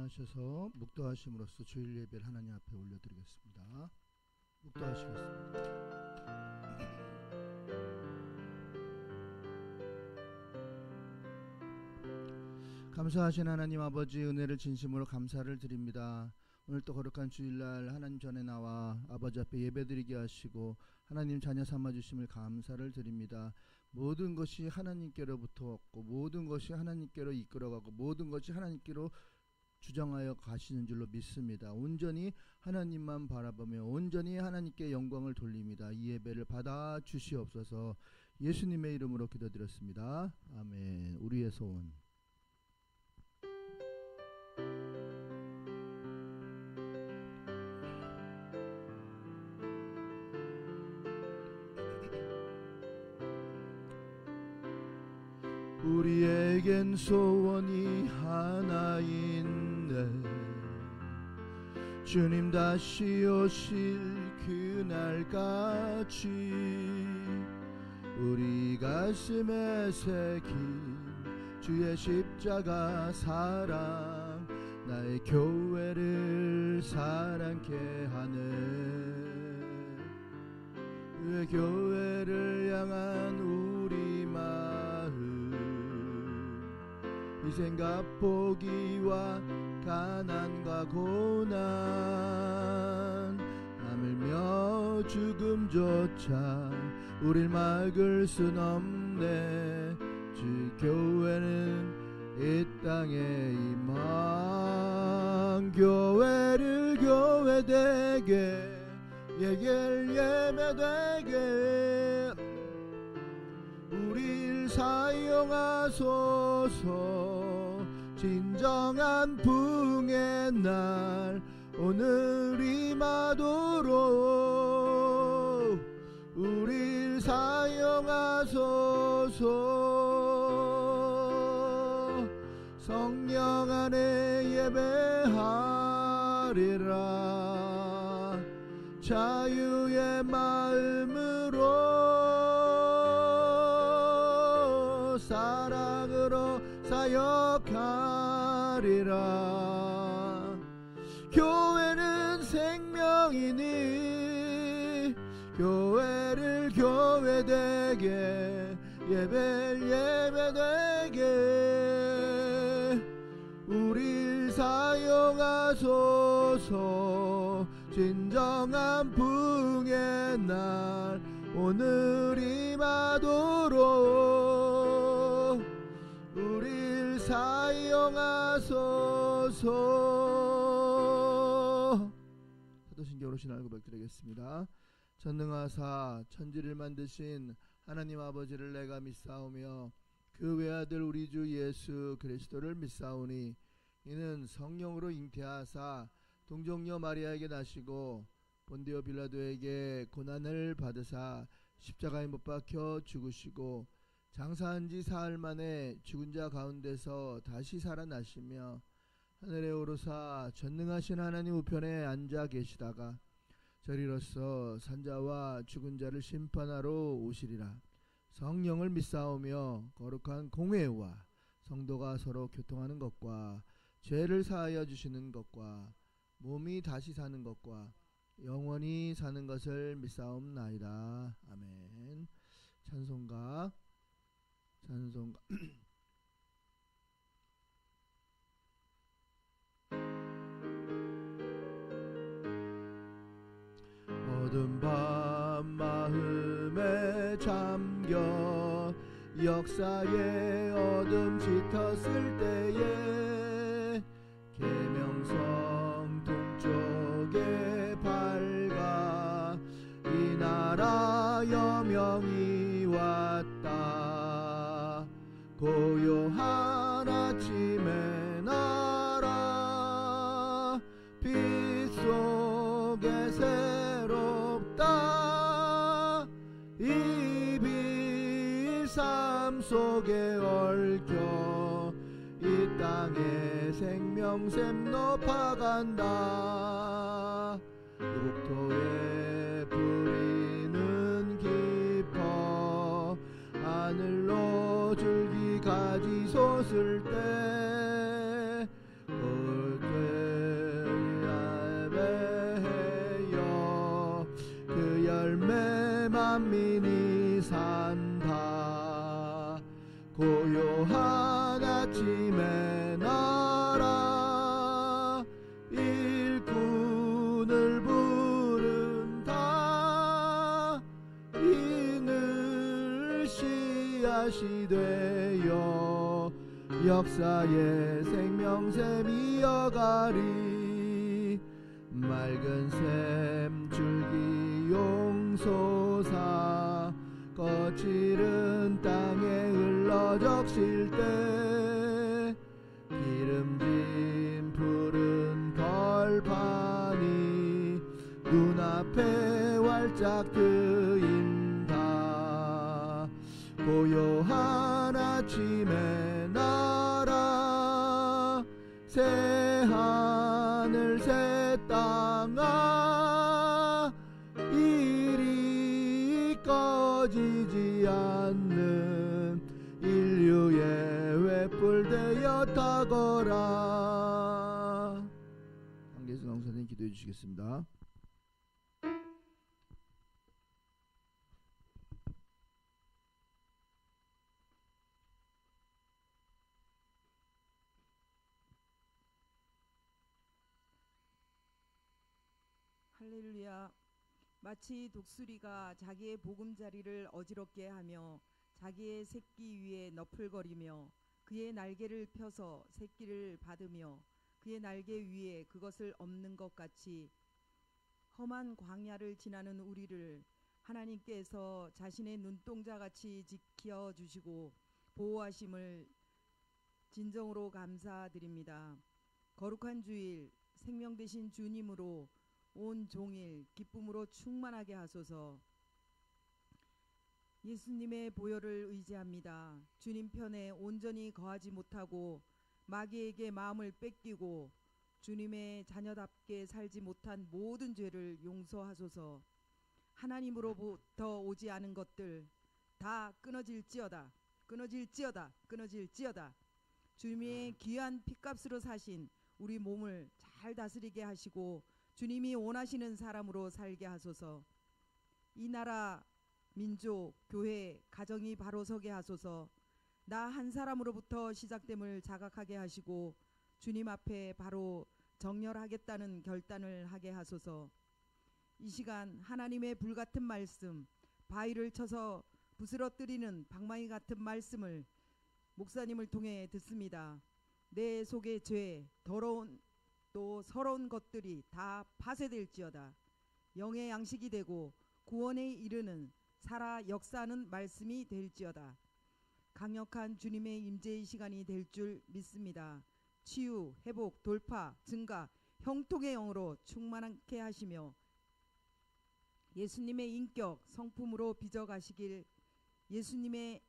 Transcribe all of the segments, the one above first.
일어나셔서 묵도하심으로써 주일 예배를 하나님 앞에 올려드리겠습니다. 묵도하시겠습니다. 감사하신 하나님 아버지, 은혜를 진심으로 감사를 드립니다. 오늘 또 거룩한 주일날 하나님 전에 나와 아버지 앞에 예배드리게 하시고 하나님 자녀 삼아주심을 감사를 드립니다. 모든 것이 하나님께로부터 왔고 모든 것이 하나님께로 이끌어가고 모든 것이 하나님께로 주장하여 가시는 줄로 믿습니다. 온전히 하나님만 바라보며 온전히 하나님께 영광을 돌립니다. 이 예배를 받아 주시옵소서. 예수님의 이름으로 기도드렸습니다. 아멘. 우리의 소원. 우리에겐 소원이 하나인데 주님 다시 오실 그날까지 우리 가슴에 새긴 주의 십자가 사랑, 나의 교회를 사랑케 하네. 그 교회를 향한 우리 마음, 희생과 포기와 가난과 고난, 하물며 죽음조차 우릴 막을 순 없네. 주 교회는 이 땅에 임한 교회를 교회되게 예결 예배되게 우릴 사용하소서. 진정한 부흥의 날 오늘 임하도록 우릴 사용하소서. 성령 안에 예배하리라. 자유의 마음으로 사랑으로 사역하리라. 교회는 생명이니 교회를 교회되게 예배를 예배되게 우릴 사용하소서. 진정한 부흥의 날 오늘 임하도록 우릴 사용하소서. 사도신경 오신 고백드리겠습니다. 전능하사 천지를 만드신 하나님 아버지를 내가 믿사오며 그 외아들 우리 주 예수 그리스도를 믿사오니 이는 성령으로 잉태하사 동정녀 마리아에게 나시고 본디오 빌라도에게 고난을 받으사 십자가에 못 박혀 죽으시고 장사한 지 사흘 만에 죽은 자 가운데서 다시 살아나시며 하늘에 오르사 전능하신 하나님 우편에 앉아 계시다가 저리로서 산자와 죽은 자를 심판하러 오시리라. 성령을 믿사오며 거룩한 공회와 성도가 서로 교통하는 것과 죄를 사하여 주시는 것과 몸이 다시 사는 것과 영원히 사는 것을 믿사옵나이다. 아멘. 찬송가 어두운 밤 마음에 잠겨 역사의 어둠 짙었을 때에 계명성 동쪽에 밝아 이 나라 여명이 왔다. 고요한 아침의 나라 빛 속에 새롭다. 이 빛 삶 속에 얽혀 이 땅에 생명샘 높아간다. 국토에 뿌리는 깊어 하늘로 줄기 가지 솟을 때 그 만민이 산다. 고요한 아침에 날아 일꾼을 부른다. 이늘 씨앗이 되어 역사의 생명샘 이어가리. 맑은 샘 줄기 용솟아 거칠은 땅에 흘러 적실 때 기름진 푸른 벌판이 눈앞에 활짝 트인다. 고요한 아침에 날아 새하늘 새 땅아 이리 꺼지지 않는 인류의 횃불 되어 타거라. 황계순 왕사님 기도해 주시겠습니다. 할렐루야. 마치 독수리가 자기의 보금자리를 어지럽게 하며 자기의 새끼 위에 너풀거리며 그의 날개를 펴서 새끼를 받으며 그의 날개 위에 그것을 엎는 것 같이 험한 광야를 지나는 우리를 하나님께서 자신의 눈동자같이 지켜주시고 보호하심을 진정으로 감사드립니다. 거룩한 주일 생명 되신 주님으로 온 종일 기쁨으로 충만하게 하소서. 예수님의 보혈을 의지합니다. 주님 편에 온전히 거하지 못하고 마귀에게 마음을 뺏기고 주님의 자녀답게 살지 못한 모든 죄를 용서하소서. 하나님으로부터 오지 않은 것들 다 끊어질지어다. 끊어질지어다. 끊어질지어다. 주님의 귀한 피값으로 사신 우리 몸을 잘 다스리게 하시고 주님이 원하시는 사람으로 살게 하소서. 이 나라, 민족, 교회, 가정이 바로 서게 하소서. 나 한 사람으로부터 시작됨을 자각하게 하시고 주님 앞에 바로 정렬하겠다는 결단을 하게 하소서. 이 시간 하나님의 불같은 말씀, 바위를 쳐서 부스러뜨리는 방망이 같은 말씀을 목사님을 통해 듣습니다. 내 속의 죄, 더러운 또 서러운 것들이 다 파쇄될지어다. 영의 양식이 되고 구원에 이르는 살아 역사하는 말씀이 될지어다. 강력한 주님의 임재의 시간이 될 줄 믿습니다. 치유, 회복, 돌파, 증가, 형통의 영으로 충만하게 하시며 예수님의 인격, 성품으로 빚어가시길 예수님의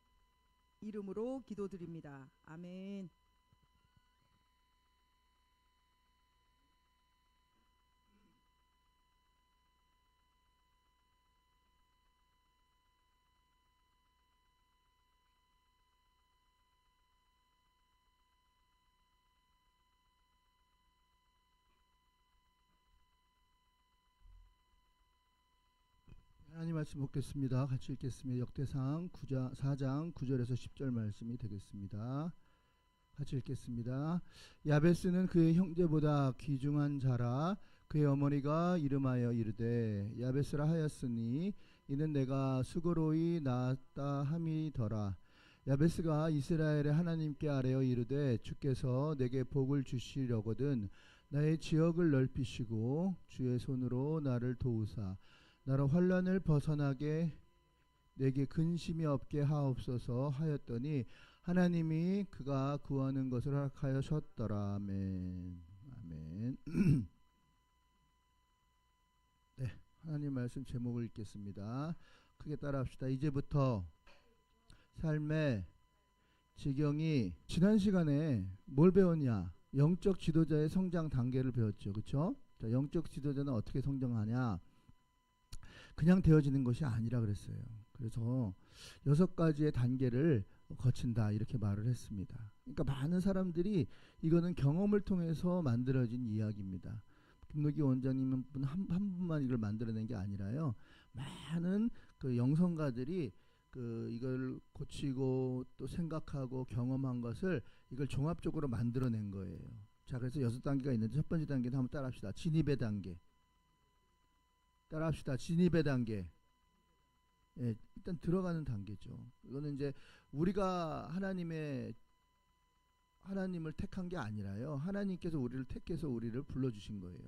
이름으로 기도드립니다. 아멘. 하나님 말씀 보겠습니다. 같이 읽겠습니다. 역대상 4장 9절에서 10절 말씀이 되겠습니다. 같이 읽겠습니다. 야베스는 그의 형제보다 귀중한 자라. 그의 어머니가 이름하여 이르되 야베스라 하였으니 이는 내가 수고로이 낳았다 함이더라. 야베스가 이스라엘의 하나님께 아뢰어 이르되 주께서 내게 복을 주시려거든 나의 지역을 넓히시고 주의 손으로 나를 도우사 나로 환난을 벗어나게 내게 근심이 없게 하옵소서 하였더니 하나님이 그가 구하는 것을 허락하셨더라. 아멘. 아멘. 네, 하나님 말씀 제목을 읽겠습니다. 크게 따라합시다. 이제부터 삶의 지경이 지난 시간에 뭘 배웠냐? 영적 지도자의 성장 단계를 배웠죠. 그렇죠? 자, 영적 지도자는 어떻게 성장하냐? 그냥 되어지는 것이 아니라 그랬어요. 그래서 6가지의 단계를 거친다 이렇게 말을 했습니다. 그러니까 많은 사람들이 이거는 경험을 통해서 만들어진 이야기입니다. 김노기 원장님 한 분만 이걸 만들어낸 게 아니라요. 많은 그 영성가들이 이걸 고치고 또 생각하고 경험한 것을 이걸 종합적으로 만들어낸 거예요. 자, 그래서 6단계가 있는데 첫 번째 단계는 한번 따라합시다. 진입의 단계. 따라합시다. 진입의 단계. 예, 일단 들어가는 단계죠. 이거는 이제 우리가 하나님을 택한 게 아니라요. 하나님께서 우리를 택해서 우리를 불러주신 거예요.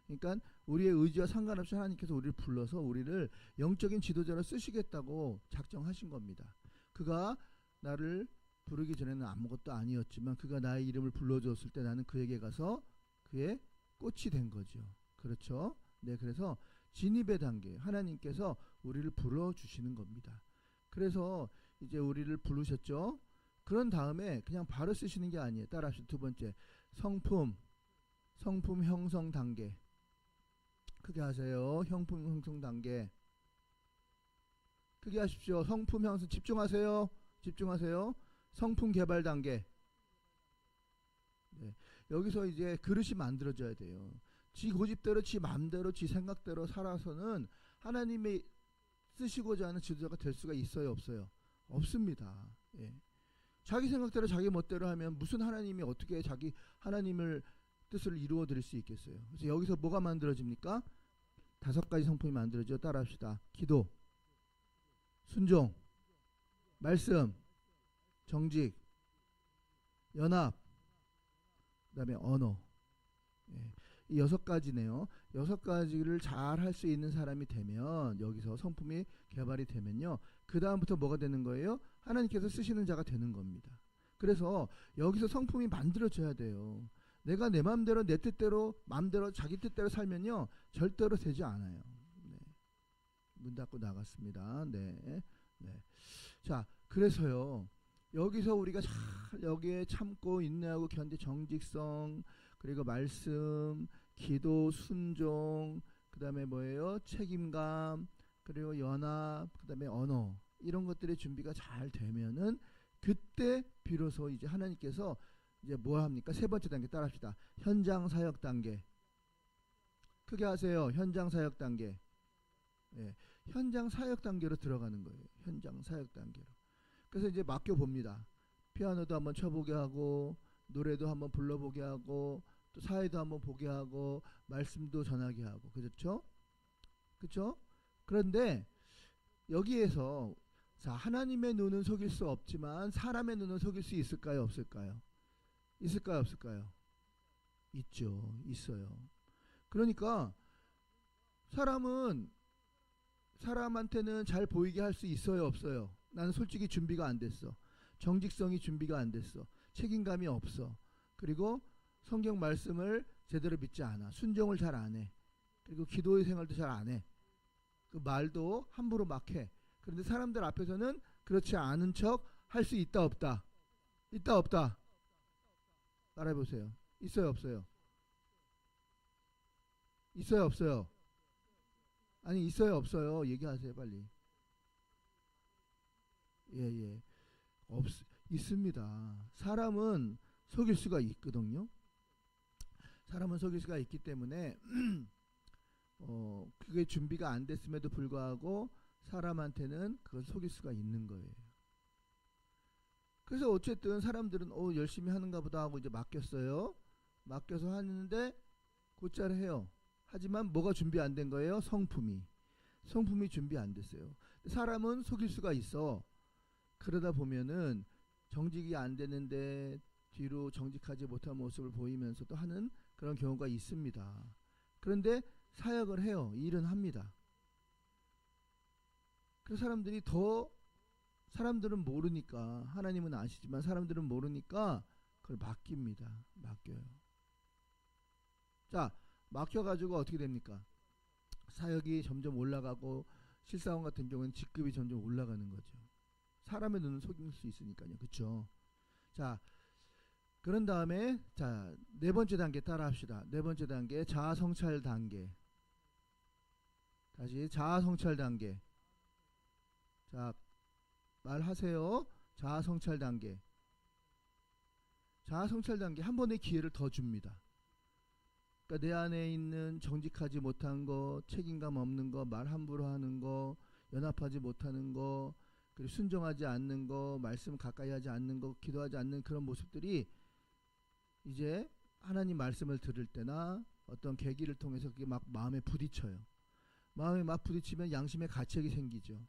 그러니까 우리의 의지와 상관없이 하나님께서 우리를 불러서 우리를 영적인 지도자로 쓰시겠다고 작정하신 겁니다. 그가 나를 부르기 전에는 아무것도 아니었지만 그가 나의 이름을 불러주었을 때 나는 그에게 가서 그의 꽃이 된 거죠. 그렇죠? 네, 그래서 진입의 단계, 하나님께서 우리를 불러주시는 겁니다. 그래서 이제 우리를 부르셨죠. 그런 다음에 그냥 바로 쓰시는 게 아니에요. 따라합시다. 두 번째, 성품 형성 단계. 크게 하세요. 성품 형성 단계. 크게 하십시오. 성품 형성. 집중하세요. 성품 개발 단계. 네. 여기서 이제 그릇이 만들어져야 돼요. 지 고집대로, 지 마음대로, 지 생각대로 살아서는 하나님이 쓰시고자 하는 지도자가 될 수가 있어요, 없어요? 없습니다. 예. 자기 생각대로 자기 멋대로 하면 무슨 하나님이 어떻게 자기 하나님을 뜻을 이루어 드릴 수 있겠어요? 그래서 여기서 뭐가 만들어집니까? 5가지 성품이 만들어져. 따라합시다. 기도, 순종, 말씀, 정직, 연합, 그 다음에 언어. 예. 이 6가지네요. 6가지를 잘 할 수 있는 사람이 되면, 여기서 성품이 개발이 되면요, 그 다음부터 뭐가 되는 거예요? 하나님께서 쓰시는 자가 되는 겁니다. 그래서 여기서 성품이 만들어져야 돼요. 내가 내 마음대로, 내 뜻대로, 마음대로, 자기 뜻대로 살면요, 절대로 되지 않아요. 네. 문 닫고 나갔습니다. 네. 네. 자, 그래서요, 여기서 우리가 잘 여기에 참고 인내하고 견디, 정직성, 그리고 말씀, 기도, 순종, 그 다음에 뭐예요? 책임감, 그리고 연합, 그 다음에 언어, 이런 것들의 준비가 잘 되면은 그때 비로소 이제 하나님께서 이제 뭐 합니까? 3번째 단계 따라합시다. 현장 사역 단계. 크게 하세요. 현장 사역 단계. 예, 현장 사역 단계로 들어가는 거예요. 현장 사역 단계로. 그래서 이제 맡겨 봅니다. 피아노도 한번 쳐보게 하고, 노래도 한번 불러보게 하고, 또 사회도 한번 보게 하고, 말씀도 전하게 하고. 그렇죠? 그렇죠? 그런데 여기에서 자, 하나님의 눈은 속일 수 없지만 사람의 눈은 속일 수 있을까요? 없을까요? 있을까요? 없을까요? 있죠. 있어요. 그러니까 사람한테는 잘 보이게 할 수 있어요? 없어요? 나는 솔직히 준비가 안 됐어. 정직성이 준비가 안 됐어. 책임감이 없어. 그리고 성경 말씀을 제대로 믿지 않아. 순종을 잘 안 해. 그리고 기도의 생활도 잘 안 해. 그 말도 함부로 막 해. 그런데 사람들 앞에서는 그렇지 않은 척 할 수 있다 없다? 있다 없다? 따라해보세요. 있어요 없어요? 있어요 없어요? 아니, 있어요 없어요? 얘기하세요 빨리. 예. 있습니다. 사람은 속일 수가 있거든요. 사람은 속일 수가 있기 때문에 그게 준비가 안 됐음에도 불구하고 사람한테는 그걸 속일 수가 있는 거예요. 그래서 어쨌든 사람들은 열심히 하는가 보다 하고 이제 맡겼어요. 맡겨서 하는데 곧잘 해요. 하지만 뭐가 준비 안 된 거예요? 성품이 준비 안 됐어요. 사람은 속일 수가 있어. 그러다 보면은 정직이 안 되는데 뒤로 정직하지 못한 모습을 보이면서도 하는 그런 경우가 있습니다. 그런데 사역을 해요. 일은 합니다. 그 사람들은 모르니까, 하나님은 아시지만 사람들은 모르니까 그걸 맡깁니다. 맡겨요. 자, 맡겨가지고 어떻게 됩니까? 사역이 점점 올라가고 실사원 같은 경우는 직급이 점점 올라가는 거죠. 사람의 눈은 속일 수 있으니까요. 그렇죠? 자, 그런 다음에 자, 4번째 단계 따라합시다. 4번째 단계 자아 성찰 단계. 다시 자아 성찰 단계. 자, 말하세요. 자아 성찰 단계. 자아 성찰 단계 한 번의 기회를 더 줍니다. 그러니까 내 안에 있는 정직하지 못한 거, 책임감 없는 거, 말 함부로 하는 거, 연합하지 못하는 거, 그리고 순종하지 않는 거, 말씀 가까이 하지 않는 거, 기도하지 않는 그런 모습들이 이제 하나님 말씀을 들을 때나 어떤 계기를 통해서 그게 막 마음에 부딪혀요. 마음에 막 부딪히면 양심의 가책이 생기죠.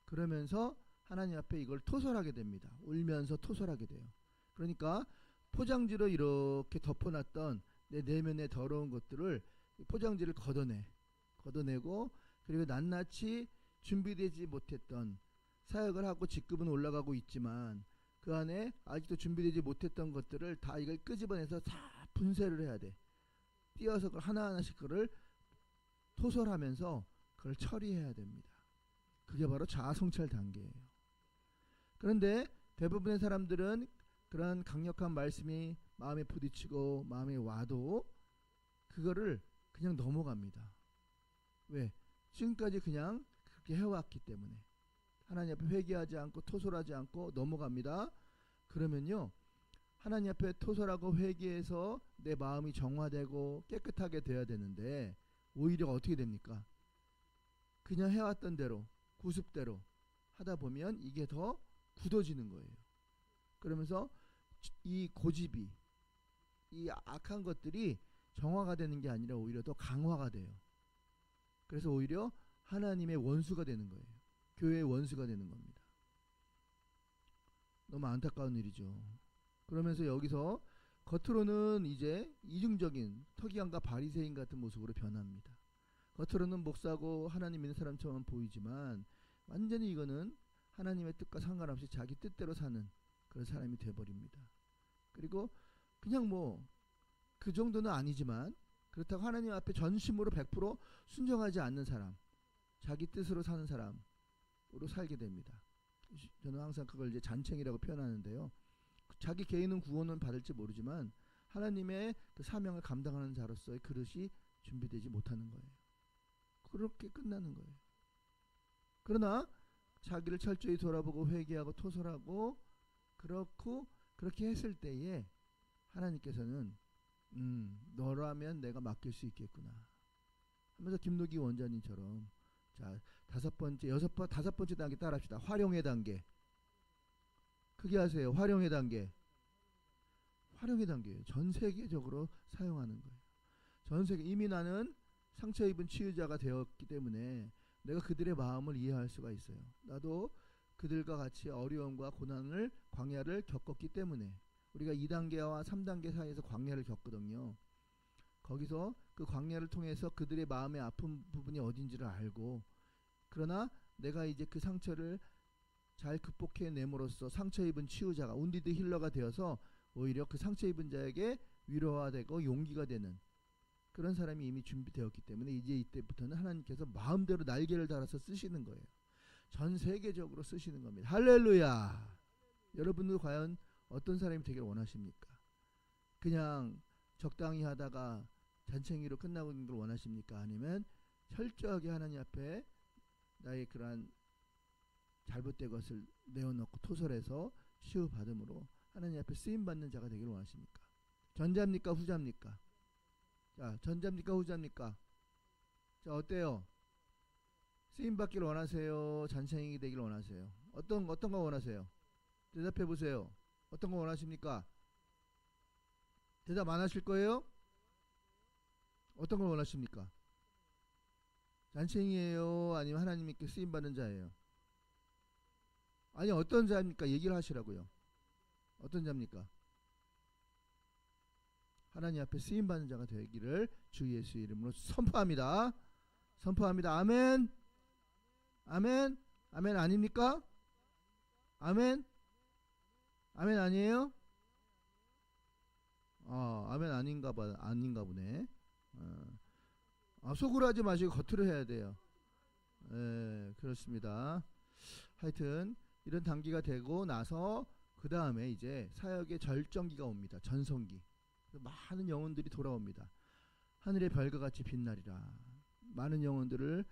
그러면서 하나님 앞에 이걸 토설하게 됩니다. 울면서 토설하게 돼요. 그러니까 포장지로 이렇게 덮어놨던 내 내면의 더러운 것들을 포장지를 걷어내고, 그리고 낱낱이 준비되지 못했던 사역을 하고 직급은 올라가고 있지만 그 안에 아직도 준비되지 못했던 것들을 다 이걸 끄집어내서 다 분쇄를 해야 돼. 띄어서 그걸 하나하나씩 그걸 토설하면서 그걸 처리해야 됩니다. 그게 바로 자아성찰 단계예요. 그런데 대부분의 사람들은 그런 강력한 말씀이 마음에 부딪히고 마음에 와도 그거를 그냥 넘어갑니다. 왜? 지금까지 그냥 그렇게 해왔기 때문에 하나님 앞에 회개하지 않고 토설하지 않고 넘어갑니다. 그러면요, 하나님 앞에 토설하고 회개해서 내 마음이 정화되고 깨끗하게 돼야 되는데 오히려 어떻게 됩니까? 그냥 해왔던 대로 구습대로 하다 보면 이게 더 굳어지는 거예요. 그러면서 이 고집이, 이 악한 것들이 정화가 되는 게 아니라 오히려 더 강화가 돼요. 그래서 오히려 하나님의 원수가 되는 거예요. 교회의 원수가 되는 겁니다. 너무 안타까운 일이죠. 그러면서 여기서 겉으로는 이제 이중적인 서기관과 바리새인 같은 모습으로 변합니다. 겉으로는 목사고 하나님 믿는 사람처럼 보이지만 완전히 이거는 하나님의 뜻과 상관없이 자기 뜻대로 사는 그런 사람이 돼버립니다. 그리고 그냥 뭐 그 정도는 아니지만 그렇다고 하나님 앞에 전심으로 100% 순종하지 않는 사람, 자기 뜻으로 사는 사람으로 살게 됩니다. 저는 항상 그걸 이제 잔챙이라고 표현하는데요. 자기 개인은 구원을 받을지 모르지만 하나님의 그 사명을 감당하는 자로서의 그릇이 준비되지 못하는 거예요. 그렇게 끝나는 거예요. 그러나 자기를 철저히 돌아보고 회개하고 토설하고 그렇게 했을 때에 하나님께서는 너라면 내가 맡길 수 있겠구나 하면서 김노기 원장님처럼, 자, 다섯 번째 단계 따라합시다. 활용의 단계. 크게 하세요. 활용의 단계. 활용의 단계예요. 전 세계적으로 사용하는 거예요. 전 세계, 이미 나는 상처 입은 치유자가 되었기 때문에 내가 그들의 마음을 이해할 수가 있어요. 나도 그들과 같이 어려움과 고난을, 광야를 겪었기 때문에, 우리가 2단계와 3단계 사이에서 광야를 겪거든요. 거기서 그 광야를 통해서 그들의 마음의 아픈 부분이 어딘지를 알고, 그러나 내가 이제 그 상처를 잘 극복해냄으로써 상처 입은 치유자가, 운디드 힐러가 되어서 오히려 그 상처 입은 자에게 위로가 되고 용기가 되는 그런 사람이 이미 준비되었기 때문에 이제 이때부터는 하나님께서 마음대로 날개를 달아서 쓰시는 거예요. 전 세계적으로 쓰시는 겁니다. 할렐루야. 여러분들 과연 어떤 사람이 되길 원하십니까? 그냥 적당히 하다가 잔챙이로 끝나고 있는 걸 원하십니까? 아니면 철저하게 하나님 앞에 나의 그러한 잘못된 것을 내어놓고 토설해서 치유받음으로 하나님 앞에 쓰임받는 자가 되길 원하십니까? 전자입니까? 후자입니까? 자, 전자입니까? 후자입니까? 자, 어때요? 쓰임받기를 원하세요? 잔챙이 되기를 원하세요? 어떤 거 원하세요? 대답해 보세요. 어떤 거 원하십니까? 대답 안 하실 거예요? 어떤 걸 원하십니까? 잔챙이에요? 아니면 하나님께 쓰임받는 자예요? 아니, 어떤 자입니까? 얘기를 하시라고요. 어떤 자입니까? 하나님 앞에 쓰임받는 자가 되기를 주 예수의 이름으로 선포합니다. 선포합니다. 아멘. 아멘. 아멘 아닙니까? 아멘. 아멘 아니에요? 아멘 아닌가 보네. 속으로 하지 마시고 겉으로 해야 돼요. 그렇습니다. 하여튼 이런 단계가 되고 나서 그 다음에 이제 사역의 절정기가 옵니다. 전성기. 많은 영혼들이 돌아옵니다. 하늘의 별과 같이 빛나리라. 많은 영혼들을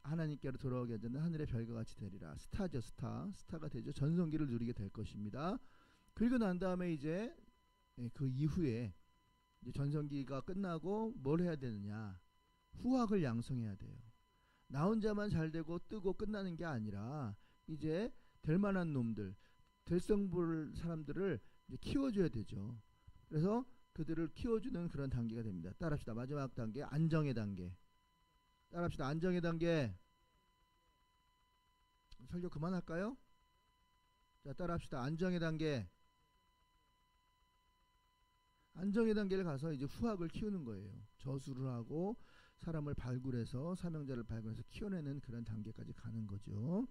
하나님께로 돌아오게 하는 하늘의 별과 같이 되리라. 스타죠, 스타가 되죠. 전성기를 누리게 될 것입니다. 그리고 난 다음에 이제 그 이후에 이제 전성기가 끝나고 뭘 해야 되느냐? 후학을 양성해야 돼요. 나 혼자만 잘 되고 뜨고 끝나는 게 아니라 이제 될 만한 놈들, 될성볼 사람들을 이제 키워줘야 되죠. 그래서 그들을 키워주는 그런 단계가 됩니다. 따라합시다. 마지막 단계, 안정의 단계. 따라합시다. 안정의 단계. 설교 그만할까요? 자, 따라합시다. 안정의 단계. 안정의 단계를 가서 이제 후학을 키우는 거예요. 저수를 하고 사람을 발굴해서 사명자를 발굴해서 키워내는 그런 단계까지 가는 거죠.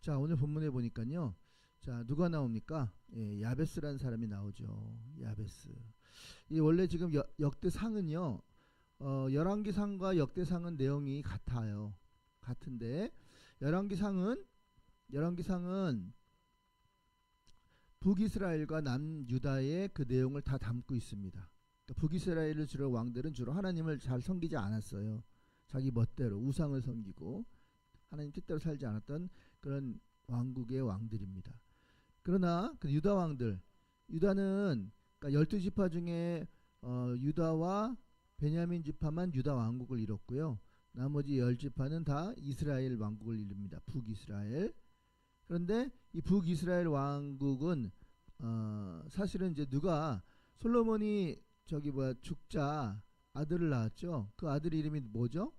자, 오늘 본문에 보니까요. 자, 누가 나옵니까? 예, 야베스라는 사람이 나오죠. 야베스. 이 원래 지금 역대상은요. 열왕기상과 역대상은 내용이 같아요. 같은데 열왕기상은 북이스라엘과 남유다의 그 내용을 다 담고 있습니다. 그러니까 북이스라엘을 주로 왕들은 주로 하나님을 잘 섬기지 않았어요. 자기 멋대로 우상을 섬기고 하나님 뜻대로 살지 않았던 그런 왕국의 왕들입니다. 그러나 그 유다 왕들, 유다는 그러니까 12지파 중에 유다와 베냐민 지파만 유다 왕국을 이뤘고요. 나머지 10지파는 다 이스라엘 왕국을 이룹니다. 북이스라엘. 그런데 이 북이스라엘 왕국은 사실은 이제 누가 솔로몬이 죽자 아들을 낳았죠. 그 아들 이름이 뭐죠?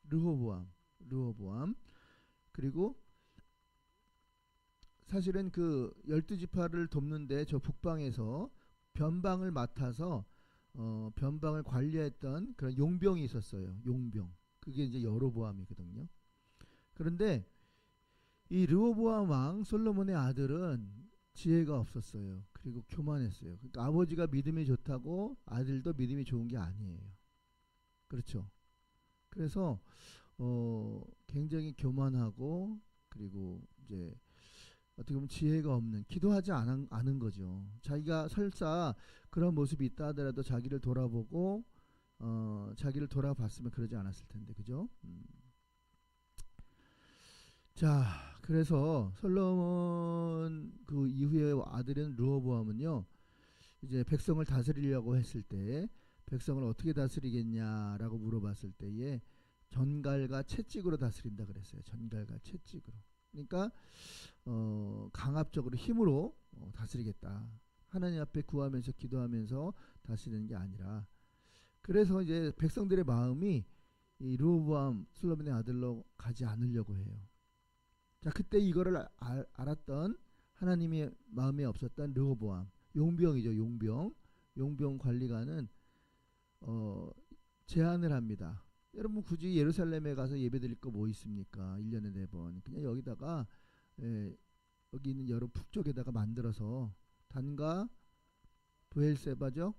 르호보암. 그리고 사실은 그 12지파를 돕는데 저 북방에서 변방을 맡아서 변방을 관리했던 그런 용병이 있었어요. 용병. 그게 이제 여로보암이거든요. 그런데 이 르호보암 왕 솔로몬의 아들은 지혜가 없었어요. 그리고 교만했어요. 그러니까 아버지가 믿음이 좋다고 아들도 믿음이 좋은 게 아니에요. 그렇죠. 그래서 굉장히 교만하고 그리고 이제 어떻게 보면 지혜가 없는, 기도하지 않은 거죠. 자기가 설사 그런 모습이 있다 하더라도 자기를 돌아보고 자기를 돌아봤으면 그러지 않았을 텐데, 그죠? 자, 그래서 솔로몬 그 이후에 아들인 르호보암은요, 이제 백성을 다스리려고 했을 때 백성을 어떻게 다스리겠냐라고 물어봤을 때에 전갈과 채찍으로 다스린다 그랬어요. 전갈과 채찍으로. 그러니까 강압적으로 힘으로 다스리겠다. 하나님 앞에 구하면서 기도하면서 다스리는 게 아니라, 그래서 이제 백성들의 마음이 이 르호보암 솔로몬의 아들로 가지 않으려고 해요. 자, 그때 이거를 알았던 하나님의 마음에 없었던 르호보암, 용병이죠. 용병 관리관은 제안을 합니다. 여러분 굳이 예루살렘에 가서 예배드릴 거 뭐 있습니까? 1년에 4번 그냥 여기다가 여기 있는 여러 북쪽에다가 만들어서 단과 브엘세바죠.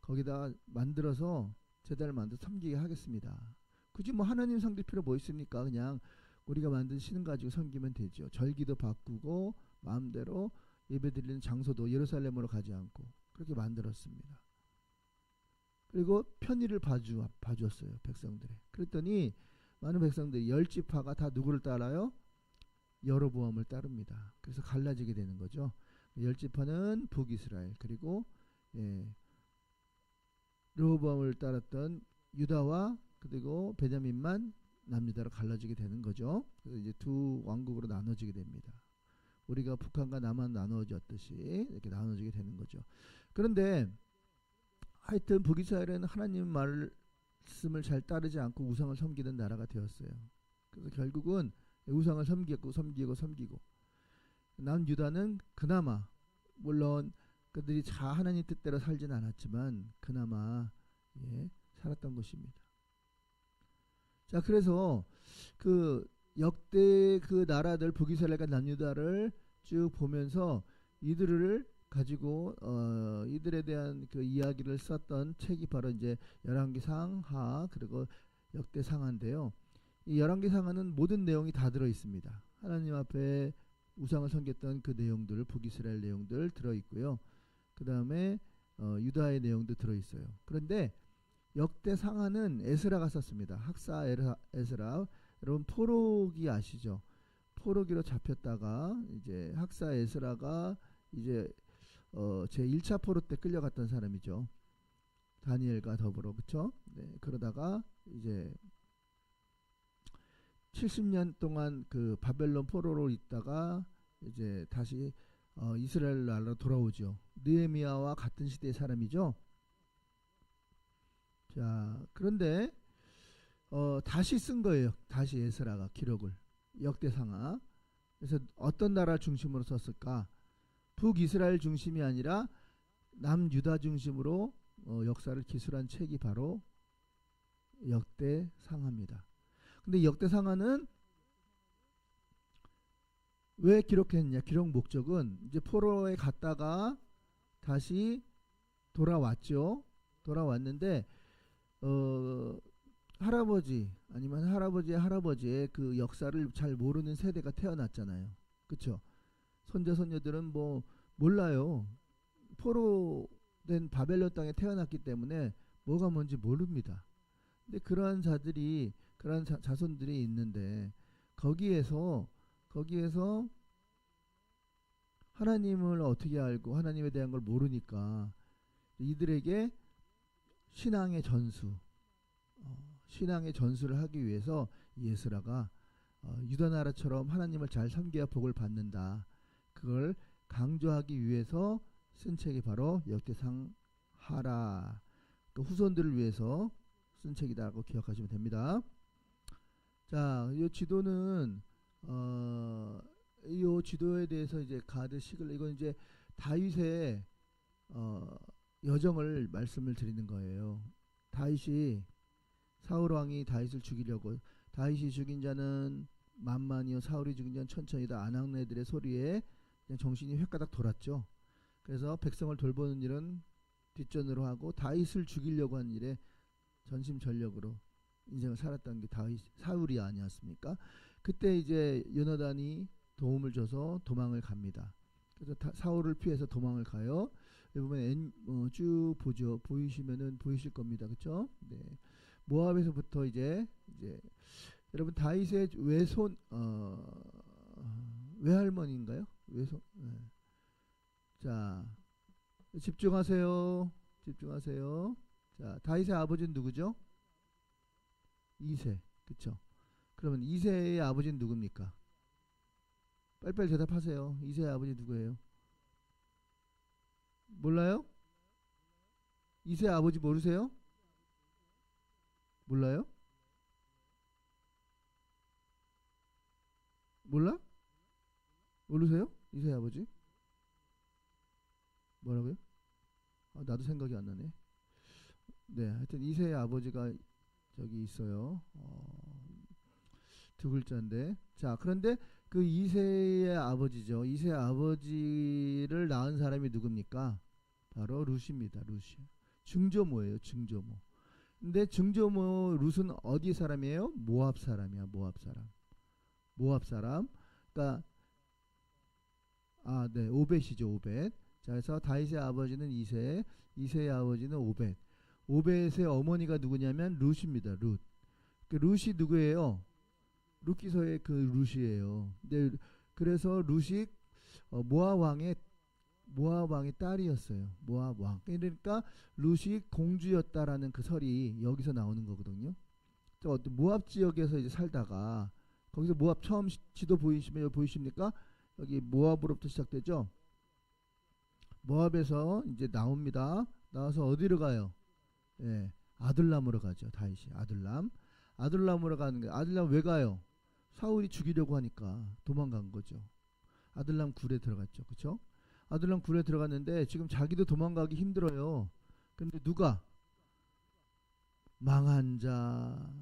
거기다가 만들어서 제단을 만들어 섬기게 하겠습니다. 굳이 뭐 하나님 섬길 필요 뭐 있습니까? 그냥 우리가 만든 신 가지고 섬기면 되죠. 절기도 바꾸고 마음대로 예배드리는 장소도 예루살렘으로 가지 않고 그렇게 만들었습니다. 그리고 편의를 봐주었어요. 백성들의. 그랬더니 많은 백성들이 10지파가 다 누구를 따라요? 여로보암을 따릅니다. 그래서 갈라지게 되는 거죠. 10지파는 북이스라엘, 그리고 르호보암을 따랐던 유다와 그리고 베냐민만 남유다로 갈라지게 되는 거죠. 그래서 이제 두 왕국으로 나눠지게 됩니다. 우리가 북한과 남한 나눠졌듯이 이렇게 나눠지게 되는 거죠. 그런데 하여튼 북이스라엘은 하나님 말씀을 잘 따르지 않고 우상을 섬기는 나라가 되었어요. 그래서 결국은 우상을 섬기고 남유다는 그나마, 물론 그들이 하나님 뜻대로 살진 않았지만 그나마 살았던 것입니다. 자, 그래서 그 역대 그 나라들 북이스라엘과 남유다를 쭉 보면서 이들을 가지고 이들에 대한 그 이야기를 썼던 책이 바로 이제 열왕기상하 그리고 역대상하인데요. 이 열왕기상하는 모든 내용이 다 들어 있습니다. 하나님 앞에 우상을 섬겼던 그 내용들, 북이스라엘 내용들 들어 있고요. 그 다음에 유다의 내용도 들어 있어요. 그런데 역대상하는 에스라가 썼습니다. 학사 에스라. 여러분 포로기 아시죠? 포로기로 잡혔다가 이제 학사 에스라가 이제 제 1차 포로 때 끌려갔던 사람이죠. 다니엘과 더불어 그쵸? 네, 그러다가 이제 70년 동안 그 바벨론 포로로 있다가 이제 다시 이스라엘 나라로 돌아오죠. 느헤미야와 같은 시대의 사람이죠. 자, 그런데 다시 쓴 거예요. 다시 에스라가 기록을 역대상하. 그래서 어떤 나라 중심으로 썼을까? 북이스라엘 중심이 아니라 남유다 중심으로 역사를 기술한 책이 바로 역대상하입니다. 근데 역대상하는 왜 기록했냐? 기록 목적은 이제 포로에 갔다가 다시 돌아왔죠. 돌아왔는데 할아버지 아니면 할아버지의 할아버지의 그 역사를 잘 모르는 세대가 태어났잖아요. 그쵸? 손자 손녀들은 뭐 몰라요. 포로된 바벨론 땅에 태어났기 때문에 뭐가 뭔지 모릅니다. 근데 그러한 자들이 그러한 자손들이 있는데 거기에서 하나님을 어떻게 알고 하나님에 대한 걸 모르니까 이들에게 신앙의 전수를 하기 위해서 예스라가 유다 나라처럼 하나님을 잘 섬겨야 복을 받는다. 그걸 강조하기 위해서 쓴 책이 바로 역대상하라. 그 후손들을 위해서 쓴 책이다라고 기억하시면 됩니다. 자, 이 지도는 이 지도에 대해서 이제 가드 시글 이건 이제 다윗의 여정을 말씀을 드리는 거예요. 다윗이 사울 왕이 다윗을 죽이려고 다윗이 죽인 자는 만만이요 사울이 죽인 자는 천천히다 아낙네들의 소리에 그냥 정신이 획가닥 돌았죠. 그래서 백성을 돌보는 일은 뒷전으로 하고 다윗을 죽이려고 한 일에 전심전력으로 인생을 살았다는 게 사울이 아니었습니까? 그때 이제 요나단이 도움을 줘서 도망을 갑니다. 그래서 사울을 피해서 도망을 가요. 여러분 쭉 보죠. 보이시면은 보이실 겁니다. 그렇죠? 네. 모압에서부터 이제 여러분 다윗의 외손 외할머니인가요? 외손. 네. 자, 집중하세요. 자, 다윗의 아버지는 누구죠? 이세. 그렇죠? 그러면 이세의 아버지는 누굽니까? 빨리빨리 대답하세요. 이세의 아버지 누구예요? 몰라요? 이세의 아버지 모르세요? 몰라요? 몰라? 모르세요? 이세의 아버지? 뭐라고요? 나도 생각이 안 나네. 네, 하여튼 이세의 아버지가 저기 있어요. 두 글자인데. 자, 그런데 그 이세의 아버지죠. 이세의 아버지를 낳은 사람이 누굽니까? 바로 룻입니다. 룻이. 증조모예요. 증조모. 근데 증조모 룻은 어디 사람이에요? 모압 사람이야. 모압 사람. 그러니까 네, 오벳이죠. 오벳. 자, 그래서 다윗의 아버지는 이세의 아버지는 오벳. 오벳의 어머니가 누구냐면 룻입니다. 룻. 그 룻이 누구예요? 룻기서의 그 룻이에요. 근데 그래서 룻이 모압 왕의 딸이었어요. 모압 왕. 그러니까 룻이 공주였다라는 그 설이 여기서 나오는 거거든요. 모압 지역에서 이제 살다가 거기서 모압 처음 지도 보이시면 보이십니까? 여기 모압으로부터 시작되죠. 모압에서 이제 나옵니다. 나와서 어디로 가요? 예, 아둘람으로 가죠. 다윗이 아둘람으로 가는 거예요. 아둘람 왜 가요? 사울이 죽이려고 하니까 도망간 거죠. 아둘람 굴에 들어갔죠. 그렇죠? 아둘람 굴에 들어갔는데 지금 자기도 도망가기 힘들어요. 근데 누가? 망한 자,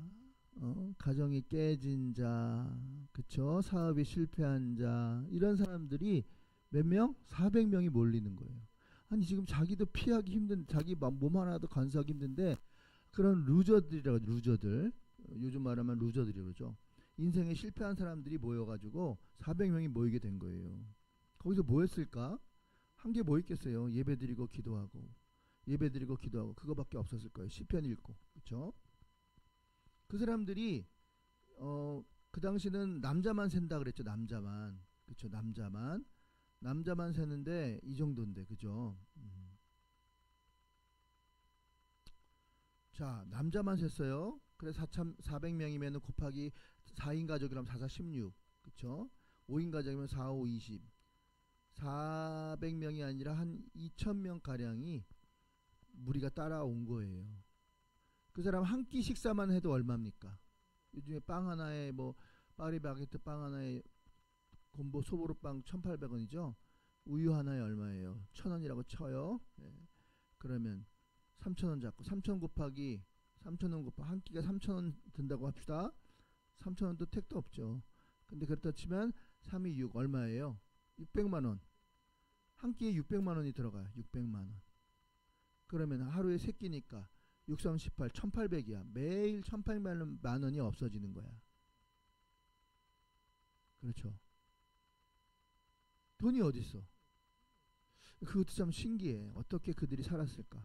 가정이 깨진 자, 그쵸? 사업이 실패한 자, 이런 사람들이 몇 명? 400명이 몰리는 거예요. 아니 지금 자기도 피하기 힘든, 자기 몸 하나도 간수하기 힘든데 그런 루저들이라고, 루저들, 요즘 말하면 루저들이 그러죠. 인생에 실패한 사람들이 모여가지고 400명이 모이게 된 거예요. 거기서 뭐 했을까? 한 게 뭐 있겠어요? 예배드리고 기도하고 그거밖에 없었을 거예요. 시편 읽고. 그렇죠? 그 사람들이 그 당시는 남자만 샌다 그랬죠. 남자만. 그렇죠? 남자만 세는데 이 정도인데. 그죠? 자, 남자만 셌어요. 그래서 4,400명이면 곱하기 4인 가족이라면 4, 4, 16. 그쵸? 5인 가족이면 4, 5, 20. 400명이 아니라 한 2,000명 가량이 무리가 따라온 거예요. 그 사람 한 끼 식사만 해도 얼마입니까? 요즘에 빵 하나에 뭐 파리바게트 빵 하나에 곰보 소보루빵 1,800원이죠. 우유 하나에 얼마예요? 1,000원이라고 쳐요. 네. 그러면 3,000원 잡고 3,000 곱하기 3,000원 곱하기 한 끼가 3,000원 든다고 합시다. 3,000원도 택도 없죠. 근데 그렇다 치면 3, 2, 6 얼마예요? 600만 원. 한 끼에 600만 원이 들어가요. 600만 원. 그러면 하루에 3끼니까 6, 3, 18, 1,800이야. 매일 1,800만 원이 없어지는 거야. 그렇죠. 돈이 어딨어? 그것도 참 신기해. 어떻게 그들이 살았을까?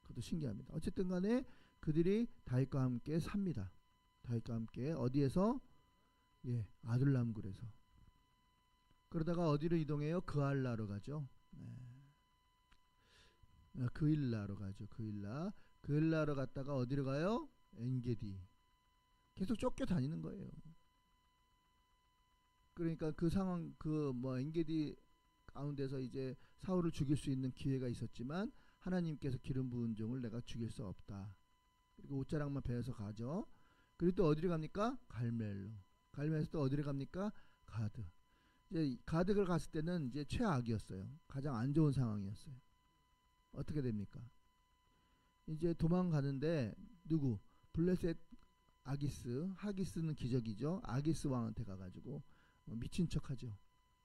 그것도 신기합니다. 어쨌든 간에 그들이 다윗과 함께 삽니다. 다윗과 함께 어디에서? 예, 아둘람굴에서. 그러다가 어디로 이동해요? 그알라로 가죠. 네. 그일라로 가죠. 그일라로 갔다가 어디로 가요? 엔게디. 계속 쫓겨다니는 거예요. 그러니까 그 상황 그 뭐 엔게디 가운데서 이제 사울을 죽일 수 있는 기회가 있었지만 하나님께서 기름 부은 종을 내가 죽일 수 없다. 그리고 옷자락만 베어서 가죠. 그리고 또 어디로 갑니까? 갈멜로. 갈멜에서 또 어디로 갑니까? 가드. 이제 가드를 갔을 때는 이제 최악이었어요. 가장 안 좋은 상황이었어요. 어떻게 됩니까? 이제 도망가는데 누구? 블레셋 아기스, 하기스는 기적이죠. 아기스 왕한테 가가지고 미친 척하죠.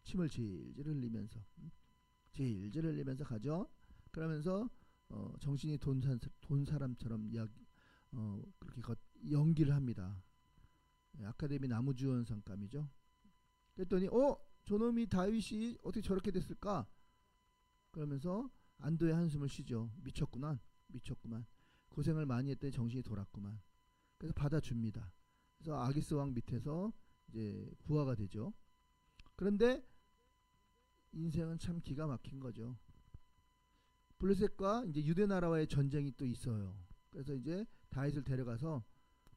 침을 질질 흘리면서 가죠. 그러면서 정신이 돈 사람처럼 그렇게 연기를 합니다. 아카데미 나무주연상감이죠. 그랬더니 저놈이 다윗이 어떻게 저렇게 됐을까? 그러면서 안도의 한숨을 쉬죠. 미쳤구만. 고생을 많이 했더니 정신이 돌았구만. 그래서 받아줍니다. 그래서 아기스 왕 밑에서 이제 부하가 되죠. 그런데 인생은 참 기가 막힌 거죠. 블레셋과 이제 유대 나라와의 전쟁이 또 있어요. 그래서 이제 다윗을 데려가서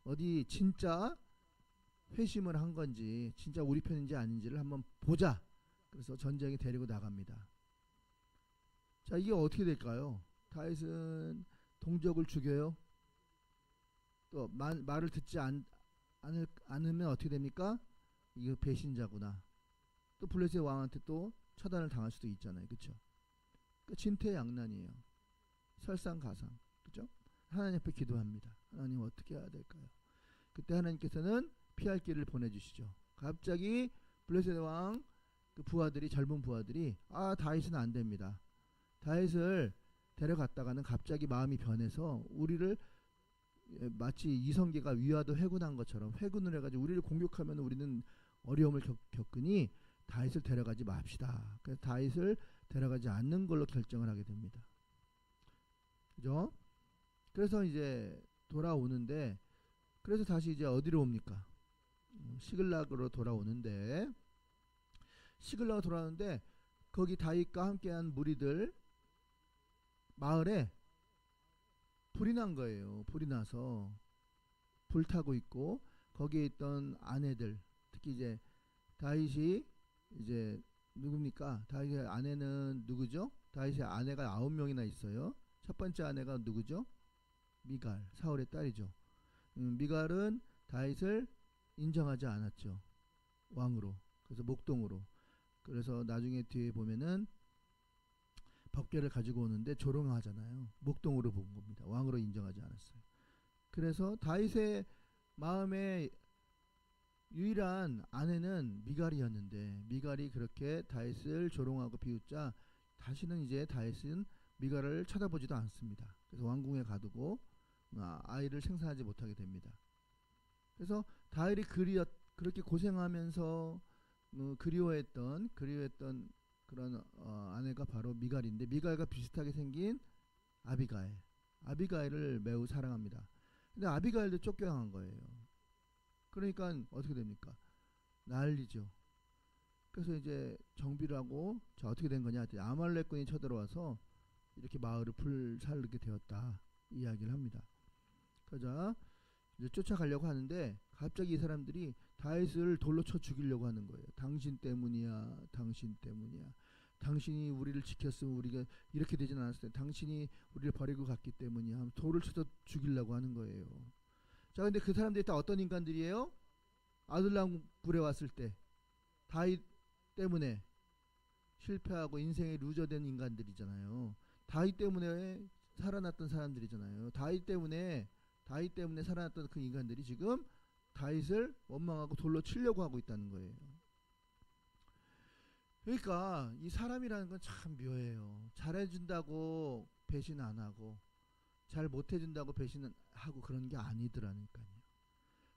어디 진짜 회심을 한 건지 진짜 우리 편인지 아닌지를 한번 보자. 그래서 전쟁에 데리고 나갑니다. 자, 이게 어떻게 될까요? 다윗은 동족을 죽여요. 또 말을 듣지 않으면 어떻게 됩니까? 이거 배신자구나. 또 블레셋 왕한테 또 처단을 당할 수도 있잖아요. 그렇죠? 그러니까 진퇴양난이에요. 설상가상. 그렇죠? 하나님 앞에 기도합니다. 하나님 어떻게 해야 될까요? 그때 하나님께서는 피할 길을 보내주시죠. 갑자기 블레셋 왕 그 부하들이 젊은 부하들이 다윗은 안 됩니다. 다윗을 데려갔다가는 갑자기 마음이 변해서 우리를 마치 이성계가 위화도 회군한 것처럼 회군을 해가지고 우리를 공격하면 우리는 어려움을 겪으니 다윗을 데려가지 맙시다. 그래서 다윗을 데려가지 않는 걸로 결정을 하게 됩니다. 그죠? 그래서 이제 돌아오는데 그래서 다시 이제 어디로 옵니까? 시글락으로 돌아오는데 거기 다윗과 함께한 무리들 마을에 불이 난 거예요. 불이 나서 불타고 있고 거기에 있던 아내들 특히 이제 다윗이 이제 누굽니까? 다윗의 아내는 누구죠? 다윗의 아내가 9명이나 있어요. 첫 번째 아내가 누구죠? 미갈, 사울의 딸이죠. 미갈은 다윗을 인정하지 않았죠. 왕으로. 그래서 목동으로. 그래서 나중에 뒤에 보면은 법궤를 가지고 오는데 조롱하잖아요. 목동으로 본 겁니다. 왕으로 인정하지 않았어요. 그래서 다윗의 마음에 유일한 아내는 미갈이었는데 미갈이 그렇게 다윗을 조롱하고 비웃자 다시는 이제 다윗은 미갈을 쳐다보지도 않습니다. 그래서 왕궁에 가두고 아이를 생산하지 못하게 됩니다. 그래서 다윗이 그렇게 고생하면서 그리워했던 그런 아내가 바로 미갈인데 미갈과 비슷하게 생긴 아비가일을 매우 사랑합니다. 근데 아비가일도 쫓겨난 거예요. 그러니까 어떻게 됩니까? 난리죠. 그래서 이제 정비를 하고 자 어떻게 된 거냐 했더니 아말렉군이 쳐들어와서 이렇게 마을을 불살르게 되었다 이야기를 합니다. 그러자 이제 쫓아가려고 하는데 갑자기 이 사람들이 다윗을 돌로 쳐 죽이려고 하는 거예요. 당신 때문이야, 당신 때문이야. 당신이 우리를 지켰으면 우리가 이렇게 되진 않았을 텐데, 당신이 우리를 버리고 갔기 때문이야. 하면 돌을 쳐서 죽이려고 하는 거예요. 자, 근데 그 사람들이 다 어떤 인간들이에요? 아둘람 굴에 왔을 때 다윗 때문에 실패하고 인생에 루저된 인간들이잖아요. 다윗 때문에 살아났던 사람들이잖아요. 다윗 때문에 살아났던 그 인간들이 지금 다윗을 원망하고 돌로 치려고 하고 있다는 거예요. 그러니까 이 사람이라는 건 참 묘해요. 잘해준다고 배신 안 하고 잘 못해준다고 배신하고 그런 게 아니더라니까요.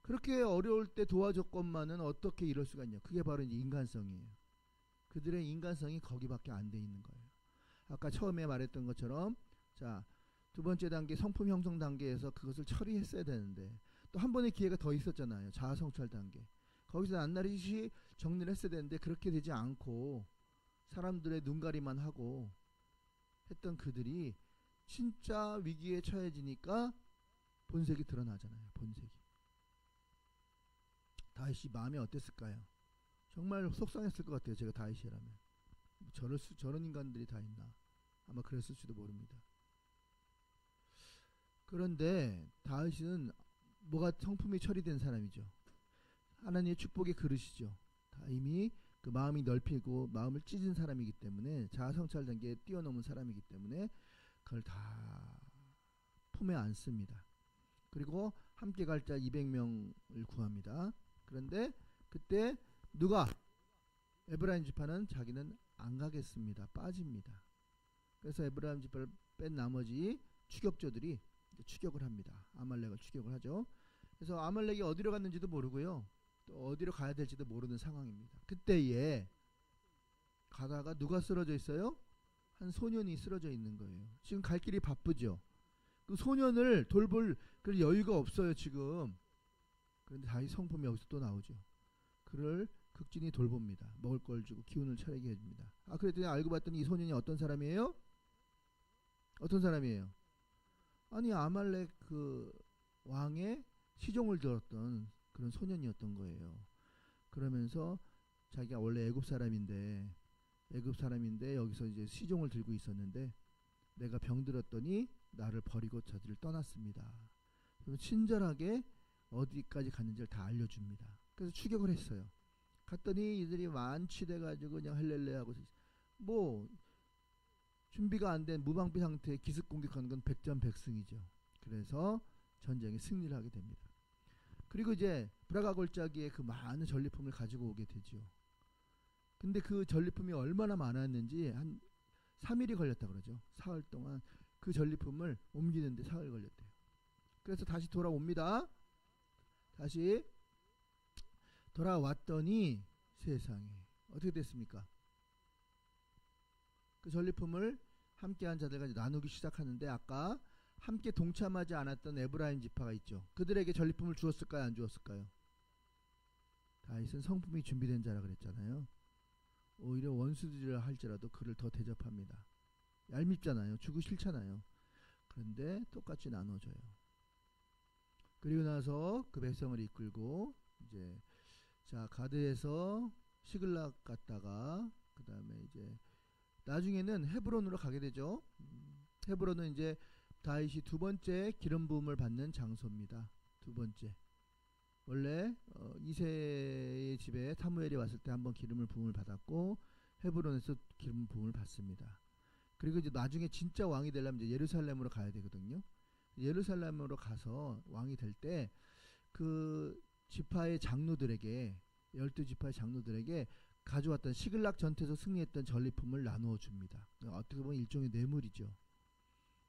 그렇게 어려울 때 도와줬건만은 어떻게 이럴 수가 있냐. 그게 바로 이제 인간성이에요. 그들의 인간성이 거기밖에 안 돼 있는 거예요. 아까 처음에 말했던 것처럼, 자, 두 번째 단계 성품 형성 단계에서 그것을 처리했어야 되는데 또 한 번의 기회가 더 있었잖아요. 자아 성찰 단계. 거기서 낱낱이 정리를 했어야 되는데 그렇게 되지 않고 사람들의 눈가리만 하고 했던 그들이 진짜 위기에 처해지니까 본색이 드러나잖아요. 본색이. 다윗이 마음이 어땠을까요? 정말 속상했을 것 같아요. 제가 다윗이라면. 저런 인간들이 다 있나. 아마 그랬을지도 모릅니다. 그런데 다윗은 뭐가 성품이 처리된 사람이죠. 하나님의 축복의 그릇이죠. 이미 그 마음이 넓히고 마음을 찢은 사람이기 때문에 자아성찰 단계에 뛰어넘은 사람이기 때문에 그걸 다 품에 안습니다. 그리고 함께 갈 자 200명을 구합니다. 그런데 그때 누가? 에브라임 지파는 자기는 안 가겠습니다. 빠집니다. 그래서 에브라임 지파를 뺀 나머지 추격조들이 추격을 합니다. 아말렉을 추격을 하죠. 그래서 아말렉이 어디로 갔는지도 모르고요. 또 어디로 가야 될지도 모르는 상황입니다. 그때에 가다가 누가 쓰러져 있어요? 한 소년이 쓰러져 있는 거예요. 지금 갈 길이 바쁘죠. 그 소년을 돌볼 그럴 여유가 없어요 지금. 그런데 다시 성품이 여기서 또 나오죠. 그를 극진히 돌봅니다. 먹을 걸 주고 기운을 차리게 해줍니다. 아, 그랬더니 알고 봤더니 이 소년이 어떤 사람이에요? 어떤 사람이에요? 아니, 아말렉 그 왕의 시종을 들었던 그런 소년이었던 거예요. 그러면서 자기가 원래 애굽 사람인데 여기서 이제 시종을 들고 있었는데 내가 병들었더니 나를 버리고 저들을 떠났습니다. 그래서 친절하게 어디까지 갔는지를 다 알려줍니다. 그래서 추격을 했어요. 갔더니 이들이 만취돼가지고 그냥 헬렐레하고 뭐 준비가 안 된 무방비 상태에 기습 공격하는 건 백전백승이죠. 그래서 전쟁에 승리를 하게 됩니다. 그리고 이제 브라가 골짜기에 그 많은 전리품을 가지고 오게 되죠. 근데 그 전리품이 얼마나 많았는지 한 3일이 걸렸다 그러죠. 사흘 동안 그 전리품을 옮기는데 사흘 걸렸대요. 그래서 다시 돌아옵니다. 다시 돌아왔더니 세상에 어떻게 됐습니까? 그 전리품을 함께한 자들과 나누기 시작하는데 아까 함께 동참하지 않았던 에브라임 지파가 있죠. 그들에게 전리품을 주었을까요? 안 주었을까요? 다윗은 성품이 준비된 자라 그랬잖아요. 오히려 원수들이라 할지라도 그를 더 대접합니다. 얄밉잖아요. 주고 싫잖아요. 그런데 똑같이 나눠줘요. 그리고 나서 그 백성을 이끌고 이제 자 가드에서 시글락 갔다가 그 다음에 이제 나중에는 헤브론으로 가게 되죠. 헤브론은 이제 다윗이 두 번째 기름 부음을 받는 장소입니다. 두 번째. 원래 이새의 집에 사무엘이 왔을 때 한번 기름을 부음을 받았고 헤브론에서 기름 부음을 받습니다. 그리고 이제 나중에 진짜 왕이 되려면 이제 예루살렘으로 가야 되거든요. 예루살렘으로 가서 왕이 될 때 그 지파의 장로들에게 12지파의 장로들에게 가져왔던 시글락 전투에서 승리했던 전리품을 나누어 줍니다. 어떻게 보면 일종의 뇌물이죠.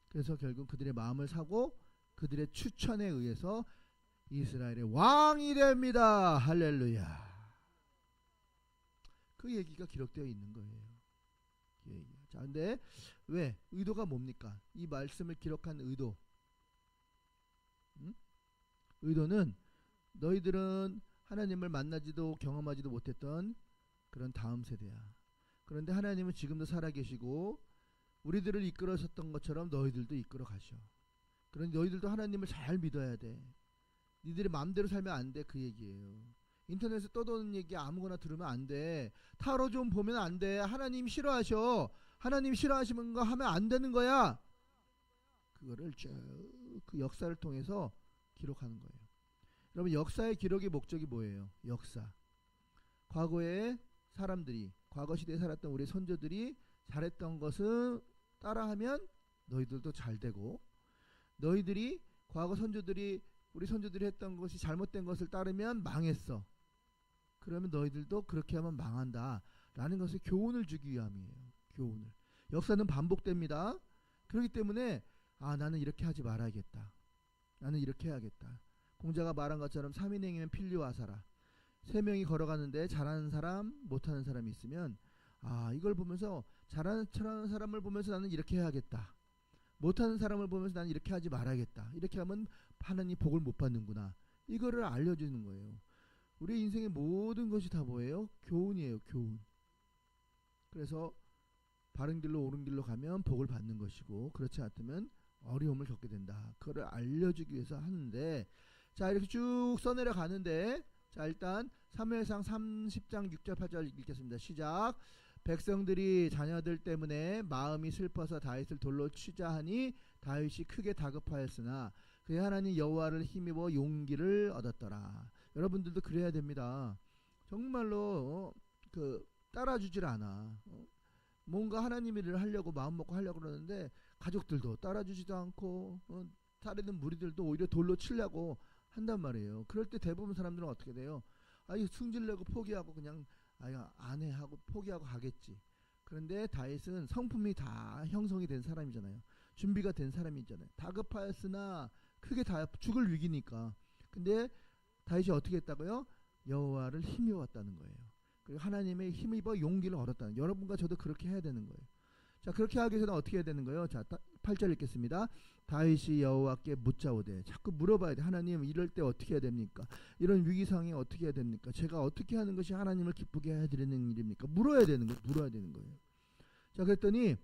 그래서 결국 그들의 마음을 사고 그들의 추천에 의해서 이스라엘의 왕이 됩니다. 할렐루야. 그 얘기가 기록되어 있는 거예요. 자, 근데 왜? 의도가 뭡니까? 이 말씀을 기록한 의도. 의도는 너희들은 하나님을 만나지도 경험하지도 못했던 그런 다음 세대야. 그런데 하나님은 지금도 살아계시고 우리들을 이끌어셨던 것처럼 너희들도 이끌어 가셔. 그런데 너희들도 하나님을 잘 믿어야 돼. 니들의 마음대로 살면 안 돼. 그 얘기예요. 인터넷에 떠도는 얘기 아무거나 들으면 안 돼. 타로 좀 보면 안 돼. 하나님 싫어하셔. 하나님 싫어하시는 거 하면 안 되는 거야. 그거를 쭉 그 역사를 통해서 기록하는 거예요. 여러분, 역사의 기록의 목적이 뭐예요? 역사. 과거에 사람들이, 과거 시대에 살았던 우리 선조들이 잘했던 것을 따라하면 너희들도 잘 되고, 너희들이 과거 선조들이, 우리 선조들이 했던 것이 잘못된 것을 따르면 망했어. 그러면 너희들도 그렇게 하면 망한다 라는 것을 교훈을 주기 위함이에요. 교훈을. 역사는 반복됩니다. 그렇기 때문에 나는 이렇게 하지 말아야겠다. 나는 이렇게 해야겠다. 공자가 말한 것처럼 3인행이면 필리와사라. 3명이 걸어가는데 잘하는 사람, 못하는 사람이 있으면 이걸 보면서 잘하는 사람을 보면서 나는 이렇게 해야겠다. 못하는 사람을 보면서 나는 이렇게 하지 말아야겠다. 이렇게 하면 하나님 복을 못 받는구나. 이거를 알려주는 거예요. 우리 인생의 모든 것이 다 뭐예요? 교훈이에요. 교훈. 그래서 바른 길로 옳은 길로 가면 복을 받는 것이고, 그렇지 않으면 어려움을 겪게 된다. 그거를 알려주기 위해서 하는데, 자, 이렇게 쭉 써내려 가는데, 자, 일단 사무엘상 30장 6절 8절 읽겠습니다. 시작. 백성들이 자녀들 때문에 마음이 슬퍼서 다윗을 돌로 치자하니 다윗이 크게 다급하였으나 그의 하나님 여호와를 힘입어 용기를 얻었더라. 여러분들도 그래야 됩니다. 정말로 따라주질 않아. 뭔가 하나님 일을 하려고 마음 먹고 하려고 그러는데 가족들도 따라주지도 않고 다른 무리들도 오히려 돌로 치려고 한단 말이에요. 그럴 때 대부분 사람들은 어떻게 돼요? 승질내고 포기하고 그냥 안 해 하고 포기하고 가겠지. 그런데 다윗은 성품이 다 형성이 된 사람이잖아요. 준비가 된 사람이잖아요. 다급하였으나 크게 다 죽을 위기니까. 근데 다윗이 어떻게 했다고요? 여호와를 힘입었다는 거예요. 그리고 하나님의 힘입어 용기를 얻었다는, 여러분과 저도 그렇게 해야 되는 거예요. 자, 그렇게 하기 위해서는 어떻게 해야 되는 거예요? 자, 8절 읽겠습니다. 다윗이 여호와께 묻자오되, 자꾸 물어봐야 돼. 하나님, 이럴 때 어떻게 해야 됩니까? 이런 위기 상황에 어떻게 해야 됩니까? 제가 어떻게 하는 것이 하나님을 기쁘게 해드리는 일입니까? 물어야 되는 거예요. 자, 그랬더니,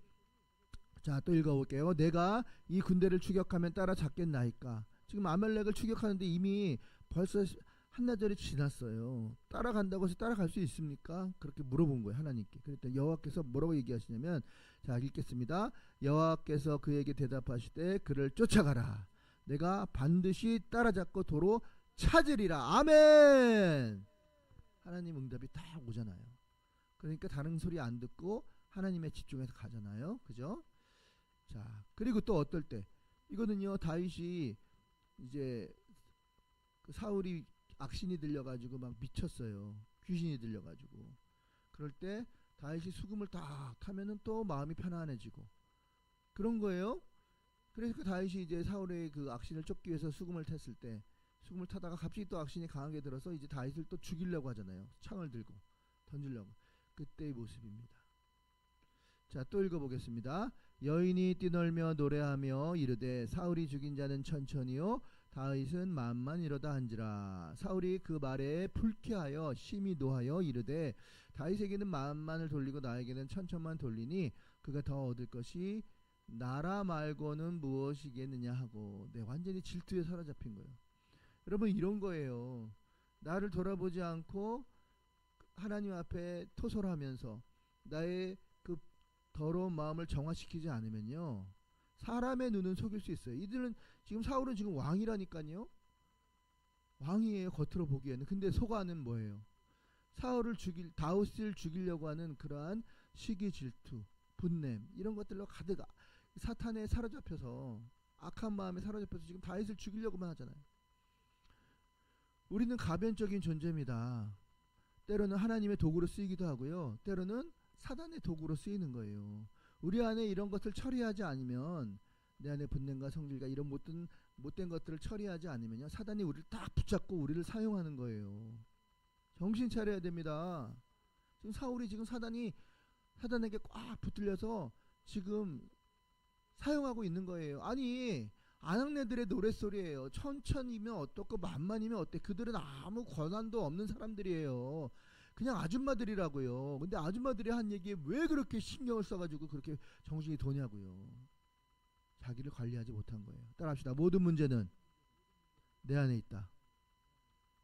자, 또 읽어볼게요. 내가 이 군대를 추격하면 따라잡겠나이까? 지금 아말렉을 추격하는데 이미 벌써 한나절이 지났어요. 따라간다고 해서 따라갈 수 있습니까? 그렇게 물어본 거예요, 하나님께. 그랬더니 여호와께서 뭐라고 얘기하시냐면, 자, 읽겠습니다. 여호와께서 그에게 대답하시되 그를 쫓아가라. 내가 반드시 따라잡고 도로 찾으리라. 아멘. 하나님 응답이 딱 오잖아요. 그러니까 다른 소리 안 듣고 하나님에 집중해서 가잖아요. 그죠? 자, 그리고 또 어떨 때, 이거는요, 다윗이 이제 사울이 악신이 들려가지고 막 미쳤어요. 귀신이 들려가지고. 그럴 때 다윗이 수금을 딱 타면은 또 마음이 편안해지고 그런 거예요. 그래서 그 다윗이 이제 사울의 그 악신을 쫓기 위해서 수금을 탔을 때, 수금을 타다가 갑자기 또 악신이 강하게 들어서 이제 다윗을 또 죽이려고 하잖아요. 창을 들고 던지려고. 그때의 모습입니다. 자, 또 읽어보겠습니다. 여인이 뛰놀며 노래하며 이르되 사울이 죽인 자는 천천히요 다윗은 만만 이러다 한지라. 사울이 그 말에 불쾌하여 심히 노하여 이르되 다윗에게는 만만을 돌리고 나에게는 천천만 돌리니 그가 더 얻을 것이 나라 말고는 무엇이겠느냐 하고. 네, 완전히 질투에 사로잡힌 거예요. 여러분, 이런 거예요. 나를 돌아보지 않고 하나님 앞에 토설하면서 나의 그 더러운 마음을 정화시키지 않으면요, 사람의 눈은 속일 수 있어요. 이들은 지금 사울은 지금 왕이라니까요. 왕이에요, 겉으로 보기에는. 근데 속아는 뭐예요? 다윗을 죽이려고 하는 그러한 시기, 질투, 분냄, 이런 것들로 가득 사탄에 사로잡혀서, 악한 마음에 사로잡혀서 지금 다윗을 죽이려고만 하잖아요. 우리는 가변적인 존재입니다. 때로는 하나님의 도구로 쓰이기도 하고요, 때로는 사단의 도구로 쓰이는 거예요. 우리 안에 이런 것을 처리하지 않으면, 내 안에 분냄과 성질과 이런 못된 것들을 처리하지 않으면요, 사단이 우리를 딱 붙잡고 우리를 사용하는 거예요. 정신 차려야 됩니다. 지금 사울이 지금 사단에게 꽉 붙들려서 지금 사용하고 있는 거예요. 아니, 아낙네들의 노랫소리예요. 천천이면 어떻고 만만이면 어때? 그들은 아무 권한도 없는 사람들이에요. 그냥 아줌마들이라고요. 근데 아줌마들이 한 얘기에 왜 그렇게 신경을 써가지고 그렇게 정신이 도냐고요. 자기를 관리하지 못한 거예요. 따라합시다. 모든 문제는 내 안에 있다.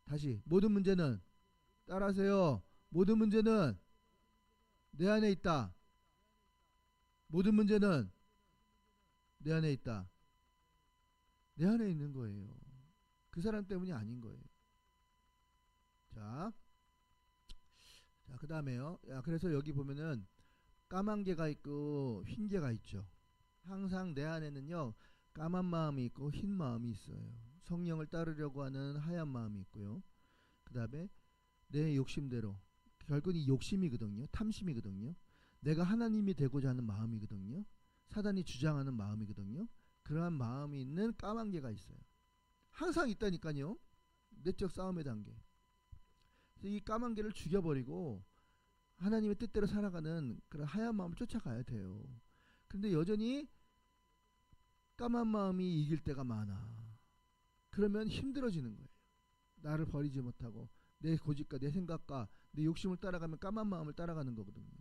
다시 모든 문제는 따라하세요. 모든 문제는 내 안에 있다. 모든 문제는 내 안에 있다. 내 안에 있는 거예요. 그 사람 때문이 아닌 거예요. 자, 그 다음에요. 그래서 여기 보면은 까만 개가 있고 흰 개가 있죠. 항상 내 안에는요, 까만 마음이 있고 흰 마음이 있어요. 성령을 따르려고 하는 하얀 마음이 있고요. 그 다음에 내 욕심대로, 결국은 이 욕심이거든요. 탐심이거든요. 내가 하나님이 되고자 하는 마음이거든요. 사단이 주장하는 마음이거든요. 그러한 마음이 있는 까만 개가 있어요. 항상 있다니까요. 내적 싸움의 단계. 이 까만 개를 죽여버리고 하나님의 뜻대로 살아가는 그런 하얀 마음을 쫓아가야 돼요. 그런데 여전히 까만 마음이 이길 때가 많아. 그러면 힘들어지는 거예요. 나를 버리지 못하고 내 고집과 내 생각과 내 욕심을 따라가면 까만 마음을 따라가는 거거든요.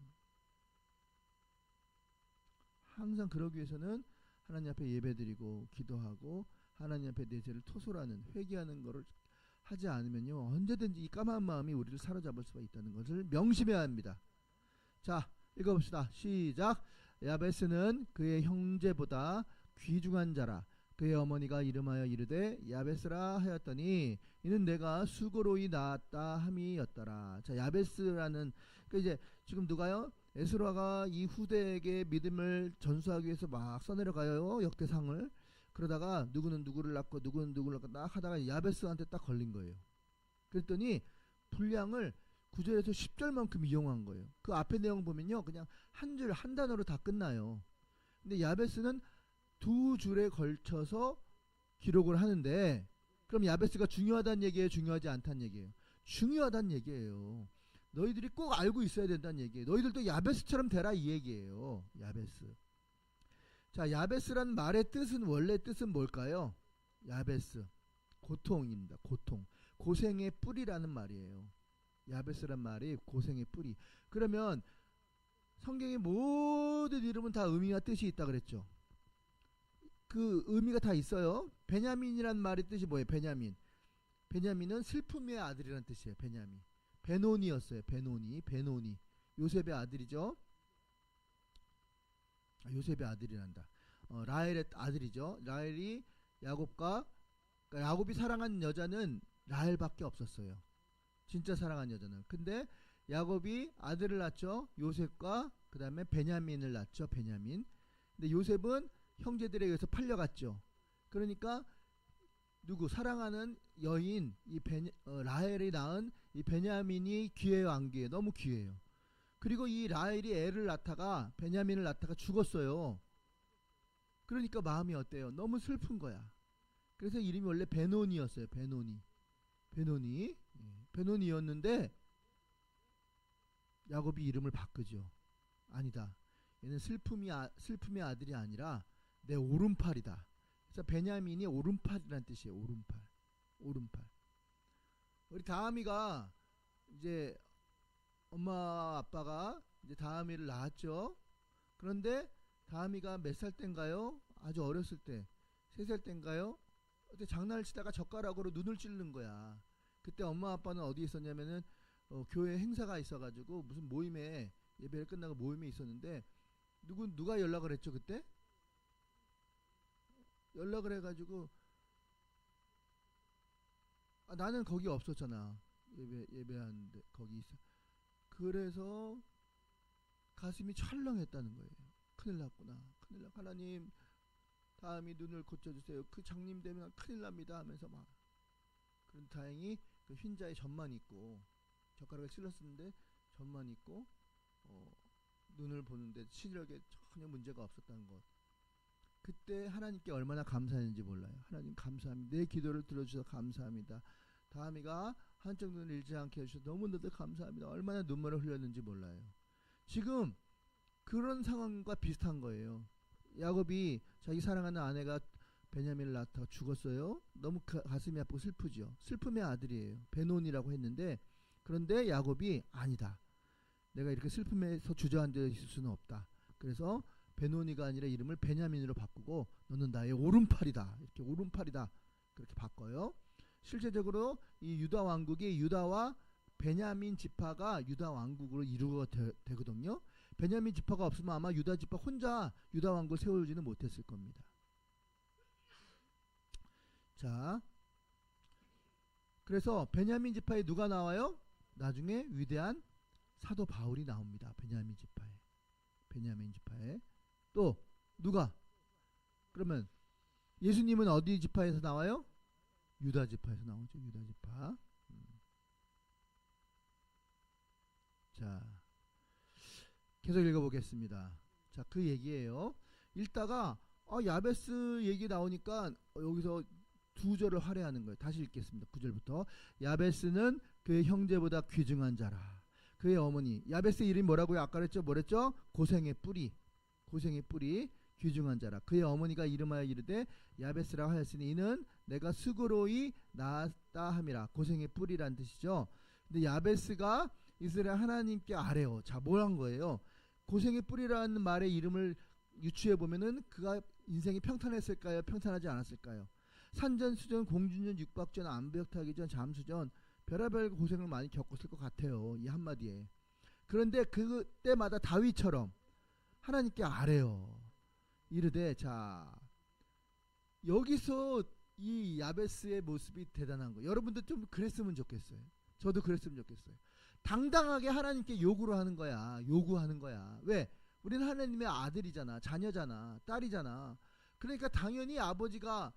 항상 그러기 위해서는 하나님 앞에 예배드리고 기도하고 하나님 앞에 내 죄를 토설하는 회개하는 것을 하지 않으면요, 언제든지 이 까만 마음이 우리를 사로잡을 수가 있다는 것을 명심해야 합니다. 자, 읽어봅시다. 시작. 야베스는 그의 형제보다 귀중한 자라. 그의 어머니가 이름하여 이르되 야베스라 하였더니 이는 내가 수고로이 낳았다 함이었더라. 자, 야베스라는 이제 지금 누가요? 에스라가 이 후대에게 믿음을 전수하기 위해서 막 써내려가요. 역대상을. 그러다가 누구는 누구를 낳고 누구는 누구를 낳고 딱 하다가 야베스한테 딱 걸린 거예요. 그랬더니 분량을 9절에서 10절만큼 이용한 거예요. 그 앞에 내용 보면요, 그냥 한 줄 한 단어로 다 끝나요. 근데 야베스는 두 줄에 걸쳐서 기록을 하는데, 그럼 야베스가 중요하다는 얘기예요, 중요하지 않다는 얘기예요? 중요하다는 얘기예요. 너희들이 꼭 알고 있어야 된다는 얘기예요. 너희들도 야베스처럼 되라 이 얘기예요. 야베스. 자, 야베스란 말의 뜻은, 원래 뜻은 뭘까요? 야베스, 고통입니다. 고통, 고생의 뿌리라는 말이에요. 야베스란 말이 고생의 뿌리. 그러면 성경의 모든 이름은 다 의미와 뜻이 있다 그랬죠. 그 의미가 다 있어요. 베냐민이란 말의 뜻이 뭐예요? 베냐민. 베냐민은 슬픔의 아들이라는 뜻이에요. 베냐민. 베노니였어요. 베노니. 요셉의 아들이죠. 요셉의 아들이란다. 라헬의 아들이죠. 라헬이 야곱과, 그러니까 야곱이 사랑한 여자는 라헬밖에 없었어요. 진짜 사랑한 여자는. 근데 야곱이 아들을 낳죠. 요셉과 그 다음에 베냐민을 낳죠. 베냐민. 근데 요셉은 형제들에 의해서 팔려갔죠. 그러니까 누구 사랑하는 여인 이 라헬이 낳은 이 베냐민이 귀해요, 안 귀해요? 너무 귀해요. 그리고 이 라헬이 애를 낳다가 베냐민을 낳다가 죽었어요. 그러니까 마음이 어때요? 너무 슬픈 거야. 그래서 이름이 원래 베노니였어요. 베노니였는데 야곱이 이름을 바꾸죠. 아니다. 얘는 슬픔의 아들이 아니라 내 오른팔이다. 그래서 베냐민이 오른팔이라는 뜻이에요. 오른팔. 우리 다함이가 이제 엄마 아빠가 이제 다함이를 낳았죠. 그런데 다함이가 몇 살 땐가요? 아주 어렸을 때, 3살 땐가요? 그때 장난을 치다가 젓가락으로 눈을 찌르는 거야. 그때 엄마 아빠는 어디에 있었냐면은 교회 행사가 있어가지고 무슨 모임에, 예배를 끝나고 모임에 있었는데 누가 연락을 했죠 그때? 연락을 해가지고 나는 거기 없었잖아. 예배하는데 거기 있어. 그래서 가슴이 철렁했다는 거예요. 큰일 났구나. 하나님, 다음이 눈을 고쳐주세요. 그 장님 되면 큰일 납니다 하면서 막. 그런데 다행히 그 흰자에 점만 있고, 젓가락을 찔렀었는데 점만 있고 눈을 보는데 시력에 전혀 문제가 없었다는 것. 그때 하나님께 얼마나 감사했는지 몰라요. 하나님 감사합니다. 내 기도를 들어주셔서 감사합니다. 다음이가 한쪽 눈을 잃지 않게 해주셔서 너무나도 감사합니다. 얼마나 눈물을 흘렸는지 몰라요. 지금 그런 상황과 비슷한 거예요. 야곱이 자기 사랑하는 아내가 베냐민을 낳다가 죽었어요. 너무 가슴이 아프고 슬프죠. 슬픔의 아들이에요. 베논이라고 했는데, 그런데 야곱이 아니다. 내가 이렇게 슬픔에서 주저앉아 있을 수는 없다. 그래서 베노니가 아니라 이름을 베냐민으로 바꾸고 너는 나의 오른팔이다. 이렇게 오른팔이다. 그렇게 바꿔요. 실제적으로 이 유다 왕국이 유다와 베냐민 지파가 유다 왕국으로 이루어가 되거든요. 베냐민 지파가 없으면 아마 유다 지파 혼자 유다 왕국을 세우지는 못했을 겁니다. 자, 그래서 베냐민 지파에 누가 나와요? 나중에 위대한 사도 바울이 나옵니다. 베냐민 지파에. 또 누가? 그러면 예수님은 어디 지파에서 나와요? 유다 지파에서 나오죠. 유다 지파. 자, 계속 읽어보겠습니다. 자, 그 얘기예요. 읽다가 야베스 얘기 나오니까 여기서 두 절을 할애하는 거예요. 다시 읽겠습니다. 9절부터. 야베스는 그의 형제보다 귀중한 자라. 그의 어머니. 야베스 이름이 뭐라고요? 아까 그랬죠? 뭐랬죠? 고생의 뿌리. 귀중한 자라. 그의 어머니가 이름하여 이르되 야베스라고 하였으니 이는 내가 수고로이 낳았다 함이라. 고생의 뿌리란 뜻이죠. 근데 야베스가 이스라엘 하나님께 아뢰어. 자, 뭘 한 거예요? 고생의 뿌리라는 말의 이름을 유추해 보면은 그가 인생이 평탄했을까요? 평탄하지 않았을까요? 산전수전, 공준전, 육박전, 암벽타기전, 잠수전, 별의별 고생을 많이 겪었을 것 같아요. 이 한마디에. 그런데 그때마다 다윗처럼 하나님께 아뢰어. 이르되, 자, 여기서 이 야베스의 모습이 대단한 거예요. 여러분도 좀 그랬으면 좋겠어요. 저도 그랬으면 좋겠어요. 당당하게 하나님께 요구를 하는 거야. 요구하는 거야. 왜? 우리는 하나님의 아들이잖아. 자녀잖아. 딸이잖아. 그러니까 당연히 아버지가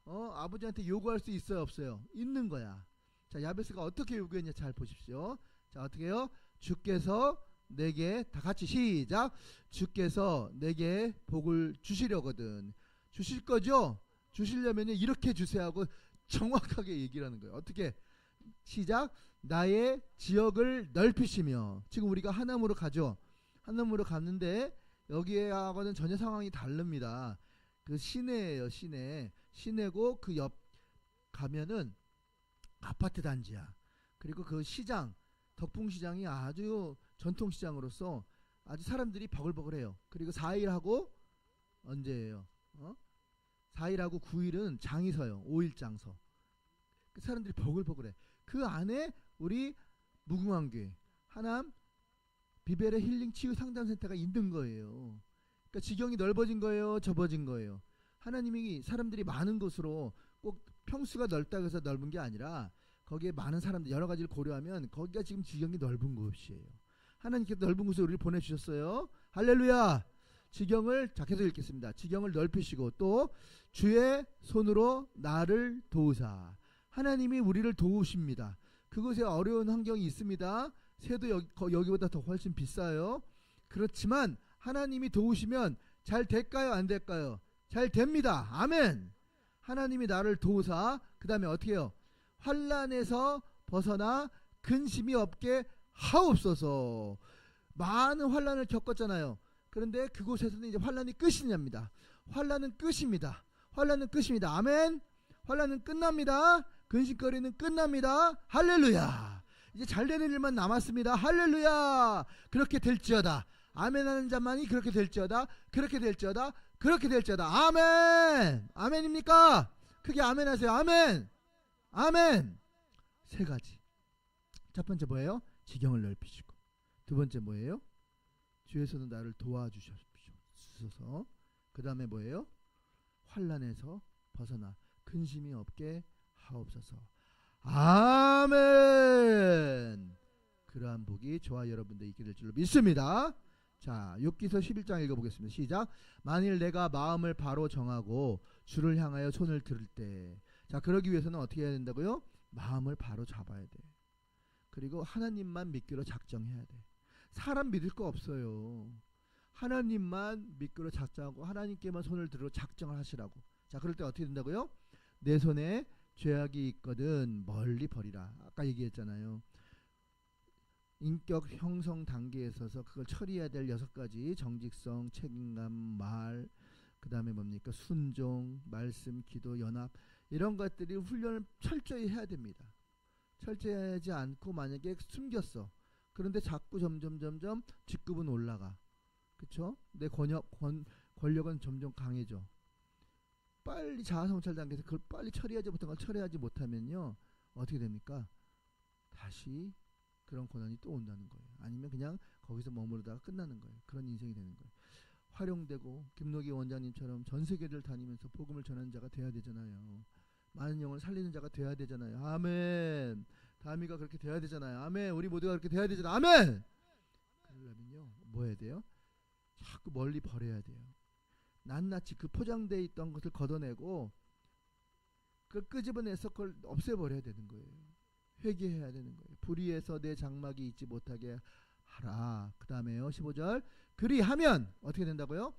아버지한테 요구할 수 있어요, 없어요? 있는 거야. 자, 야베스가 어떻게 요구했냐 잘 보십시오. 자, 어떻게 해요? 주께서 내게, 다 같이 시작. 주께서 내게 복을 주시려거든. 주실 거죠? 주시려면 이렇게 주세요 하고 정확하게 얘기를 하는 거예요. 어떻게? 시작. 나의 지역을 넓히시며. 지금 우리가 하남으로 가죠. 하남으로 갔는데 여기하고는 전혀 상황이 다릅니다. 그 시내예요. 시내고 그 옆 가면은 아파트 단지야. 그리고 그 시장, 덕풍시장이 아주 전통시장으로서 아주 사람들이 버글버글해요. 그리고 4일하고 언제예요? 4일하고 9일은 장이 서요. 5일장 서. 그 사람들이 버글버글해. 그 안에 우리 무궁화교회 하남 비베레 힐링 치유 상담센터가 있는 거예요. 그러니까 지경이 넓어진 거예요, 좁아진 거예요. 하나님이 사람들이 많은 곳으로 꼭 평수가 넓다고 해서 넓은 게 아니라 거기에 많은 사람들 여러 가지를 고려하면 거기가 지금 지경이 넓은 곳이에요. 하나님께서 넓은 곳에 우리를 보내주셨어요. 할렐루야. 지경을, 자, 계속 읽겠습니다. 지경을 넓히시고 또 주의 손으로 나를 도우사. 하나님이 우리를 도우십니다. 그곳에 어려운 환경이 있습니다. 새도 여기보다 더 훨씬 비싸요. 그렇지만 하나님이 도우시면 잘 될까요? 안 될까요? 잘 됩니다. 아멘. 하나님이 나를 도우사 그 다음에 어떻게 해요? 환난에서 벗어나 근심이 없게 하옵소서. 많은 환난을 겪었잖아요. 그런데 그곳에서는 이제 환난이 끝이냐입니다. 환난은 끝입니다. 환난은 끝입니다. 아멘. 환난은 끝납니다. 근심거리는 끝납니다. 할렐루야. 이제 잘되는 일만 남았습니다. 할렐루야. 그렇게 될지어다. 아멘 하는 자만이 그렇게 될지어다. 그렇게 될지어다. 그렇게 될지어다. 아멘. 아멘입니까? 크게 아멘 하세요. 아멘. 아멘. 세 가지. 첫 번째 뭐예요? 지경을 넓히시고. 두 번째 뭐예요? 주에서는 나를 도와주셔서. 그 다음에 뭐예요? 환난에서 벗어나 근심이 없게 하옵소서. 아멘. 그러한 복이 저와 여러분들 있게 될 줄로 믿습니다. 자, 욥기서 11장 읽어보겠습니다. 시작. 만일 내가 마음을 바로 정하고 주를 향하여 손을 들을 때, 자, 그러기 위해서는 어떻게 해야 된다고요? 마음을 바로 잡아야 돼. 그리고 하나님만 믿기로 작정해야 돼. 사람 믿을 거 없어요. 하나님만 믿기로 작정하고 하나님께만 손을 들어 작정을 하시라고. 자, 그럴 때 어떻게 된다고요? 내 손에 죄악이 있거든 멀리 버리라. 아까 얘기했잖아요. 인격 형성 단계에 있어서 그걸 처리해야 될 6가지: 정직성, 책임감, 말, 그 다음에 뭡니까? 순종, 말씀, 기도, 연합, 이런 것들이 훈련을 철저히 해야 됩니다. 철저히 하지 않고 만약에 숨겼어. 그런데 자꾸 점점 직급은 올라가. 그쵸? 내 권력은 점점 강해져. 빨리 자아성찰 단계에서 그걸 빨리 처리하지 못한 걸 처리하지 못하면요, 어떻게 됩니까? 다시 그런 고난이 또 온다는 거예요. 아니면 그냥 거기서 머무르다가 끝나는 거예요. 그런 인생이 되는 거예요. 활용되고 김노기 원장님처럼 전 세계를 다니면서 복음을 전하는 자가 돼야 되잖아요. 많은 영혼을 살리는 자가 돼야 되잖아요. 아멘. 다미가 그렇게 돼야 되잖아요. 아멘. 우리 모두가 그렇게 돼야 되잖아요. 아멘. 그러려면요, 뭐 해야 돼요? 자꾸 멀리 버려야 돼요. 낱낱이 그 포장되어 있던 것을 걷어내고 그걸 끄집어내서 그걸 없애버려야 되는 거예요. 회개해야 되는 거예요. 불의에서 내 장막이 있지 못하게 하라. 그 다음에요, 15절. 그리하면 어떻게 된다고요?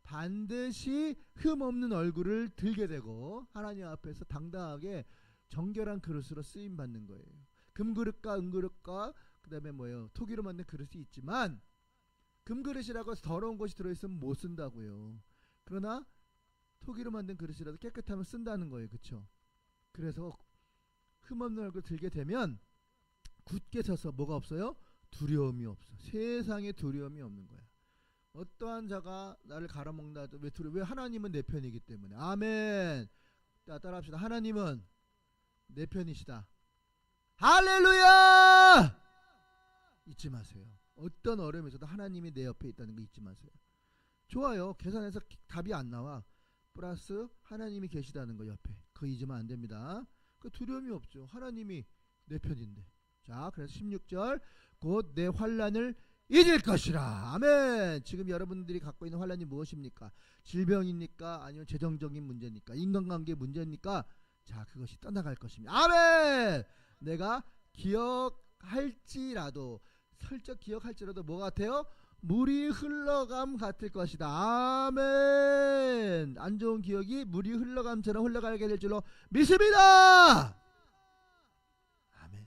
반드시 흠없는 얼굴을 들게 되고 하나님 앞에서 당당하게 정결한 그릇으로 쓰임 받는 거예요. 금그릇과 은그릇과 그 다음에 뭐예요? 토기로 만든 그릇이 있지만 금그릇이라고 해서 더러운 것이 들어있으면 못 쓴다고요. 그러나 토기로 만든 그릇이라도 깨끗하면 쓴다는 거예요. 그쵸? 그래서 흠없는 얼굴 들게 되면 굳게 서서 뭐가 없어요? 두려움이 없어. 세상에 두려움이 없는 거야. 어떠한 자가 나를 갈아먹나 해도 왜 하나님은 내 편이기 때문에. 아멘. 자, 따라합시다. 하나님은 내 편이시다. 할렐루야! 잊지 마세요. 어떤 어려움에서도 하나님이 내 옆에 있다는 거 잊지 마세요. 좋아요. 계산해서 답이 안 나와. 플러스 하나님이 계시다는 거 옆에. 그거 잊으면 안 됩니다. 그 두려움이 없죠. 하나님이 내 편인데. 자, 그래서 16절. 곧 내 환난을 잊을 것이라. 아멘. 지금 여러분들이 갖고 있는 환난이 무엇입니까? 질병입니까? 아니면 재정적인 문제입니까? 인간관계 문제입니까? 자, 그것이 떠나갈 것입니다. 아멘. 내가 기억할지라도, 슬쩍 기억할지라도 뭐 같아요? 물이 흘러감 같을 것이다. 아멘. 안 좋은 기억이 물이 흘러감처럼 흘러가게 될 줄로 믿습니다. 아멘.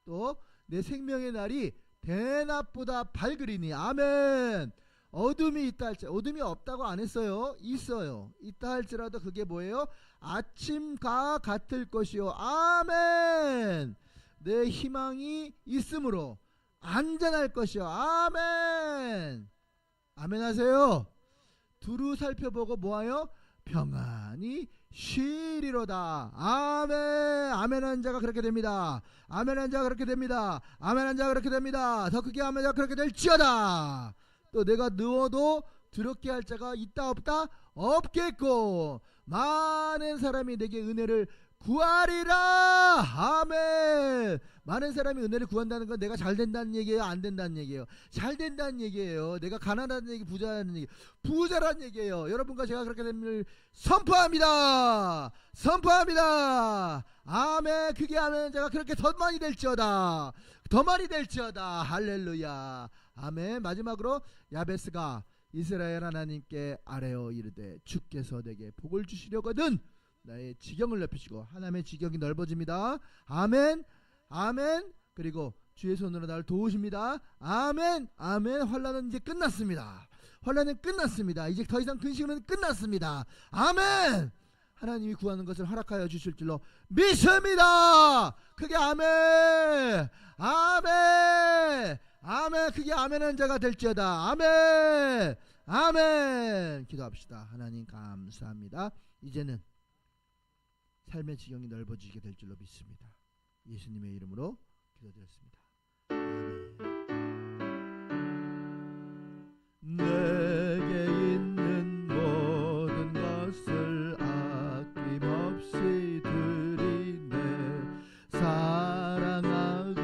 또 내 생명의 날이 대낮보다 밝으리니. 아멘. 어둠이 있다 할지, 어둠이 없다고 안 했어요. 있어요. 있다 할지라도 그게 뭐예요? 아침과 같을 것이요. 아멘. 내 희망이 있으므로 안전할 것이요. 아멘. 아멘 하세요. 두루 살펴보고 뭐하여? 평안히 쉬리로다. 아멘. 아멘한 자가 그렇게 됩니다. 아멘한 자가 그렇게 됩니다. 아멘한 자가 그렇게 됩니다. 더 크게 하면 자가 그렇게 될지어다. 또 내가 누워도 두렵게 할 자가 있다 없다? 없겠고 많은 사람이 내게 은혜를 구하리라. 아멘. 많은 사람이 은혜를 구한다는 건 내가 잘 된다는 얘기예요? 안 된다는 얘기예요? 잘 된다는 얘기예요. 내가 가난하다는 얘기, 부자라는 얘기, 부자라는 얘기예요. 여러분과 제가 그렇게 됨을 선포합니다. 선포합니다. 아멘. 그게 하면 제가 그렇게 더 많이 될지어다. 더 많이 될지어다. 할렐루야. 아멘. 마지막으로 야베스가 이스라엘 하나님께 아뢰어 이르되 주께서 내게 복을 주시려거든 나의 지경을 넓히시고. 하나님의 지경이 넓어집니다. 아멘. 아멘. 그리고 주의 손으로 나를 도우십니다. 아멘. 아멘. 환난은 이제 끝났습니다. 환난은 끝났습니다. 이제 더 이상 근심은 끝났습니다. 아멘. 하나님이 구하는 것을 허락하여 주실 줄로 믿습니다. 그게 아멘. 아멘. 아멘. 그게 아멘한 자가 될지어다. 아멘. 아멘. 기도합시다. 하나님 감사합니다. 이제는 삶의 지경이 넓어지게 될 줄로 믿습니다. 예수님의 이름으로 기도드렸습니다. 아멘. 내게 있는 모든 것을 아낌없이 드리네. 사랑하고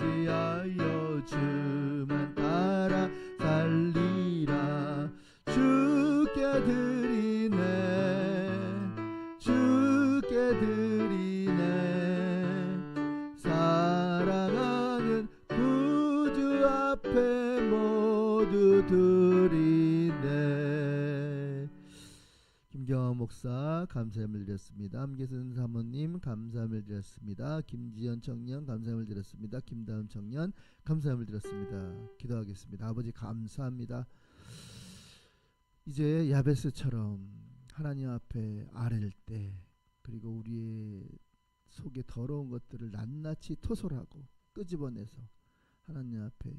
의지하여 주만 따라 살리라. 주께 드리네. 주께 드리네. 사랑하는 구주 앞에 모두 드리네. 김경환 목사 감사함을 드렸습니다. 함께선 사모님 감사함을 드렸습니다. 김지연 청년 감사함을 드렸습니다. 김다음 청년 감사함을 드렸습니다. 기도하겠습니다. 아버지 감사합니다. 이제 야베스처럼 하나님 앞에 아랠 때, 그리고 우리의 속에 더러운 것들을 낱낱이 토설하고 끄집어내서 하나님 앞에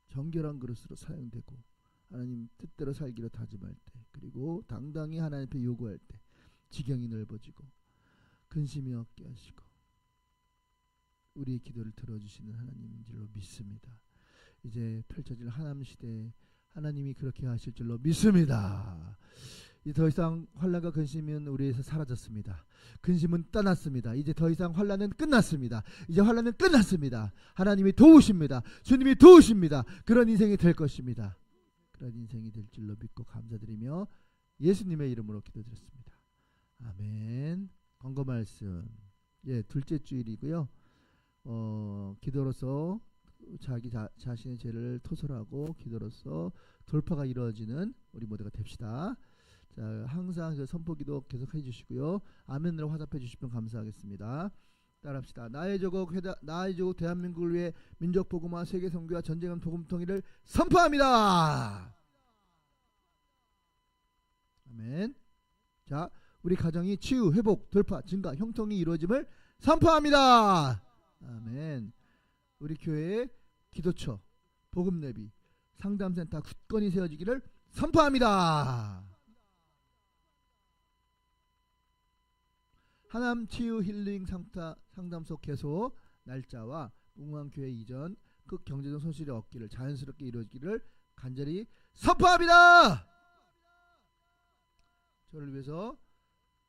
정결한 그릇으로 사용되고 하나님 뜻대로 살기로 다짐할 때, 그리고 당당히 하나님 앞에 요구할 때 지경이 넓어지고 근심이 없게 하시고 우리의 기도를 들어주시는 하나님인 줄로 믿습니다. 이제 펼쳐질 하나님 시대에 하나님이 그렇게 하실 줄로 믿습니다. 이제 더 이상 환난과 근심은 우리에서 사라졌습니다. 근심은 떠났습니다. 이제 더 이상 환난은 끝났습니다. 이제 환난은 끝났습니다. 하나님이 도우십니다. 주님이 도우십니다. 그런 인생이 될 것입니다. 그런 인생이 될 줄로 믿고 감사드리며 예수님의 이름으로 기도드렸습니다. 아멘. 권고 말씀. 둘째 주일이고요. 기도로서 자기 자신의 죄를 토설하고 기도로서 돌파가 이루어지는 우리 모두가 됩시다. 자, 항상 그 선포기도 계속 해주시고요. 아멘으로 화답해 주시면 감사하겠습니다. 따라합시다. 나의 조국 대한민국을 위해 민족 복음화, 세계 선교와 전쟁은 복음 통일을 선포합니다. 아멘. 자, 우리 가정이 치유, 회복, 돌파, 증가, 형통이 이루어짐을 선포합니다. 아멘. 우리 교회의 기도처, 복음내비, 상담센터 굳건히 세워지기를 선포합니다. 하남 치유 힐링 상담소 개소 날짜와 웅왕교회 이전 그 경제적 손실이 없기를 자연스럽게 이루어지기를 간절히 선포합니다. 저를 위해서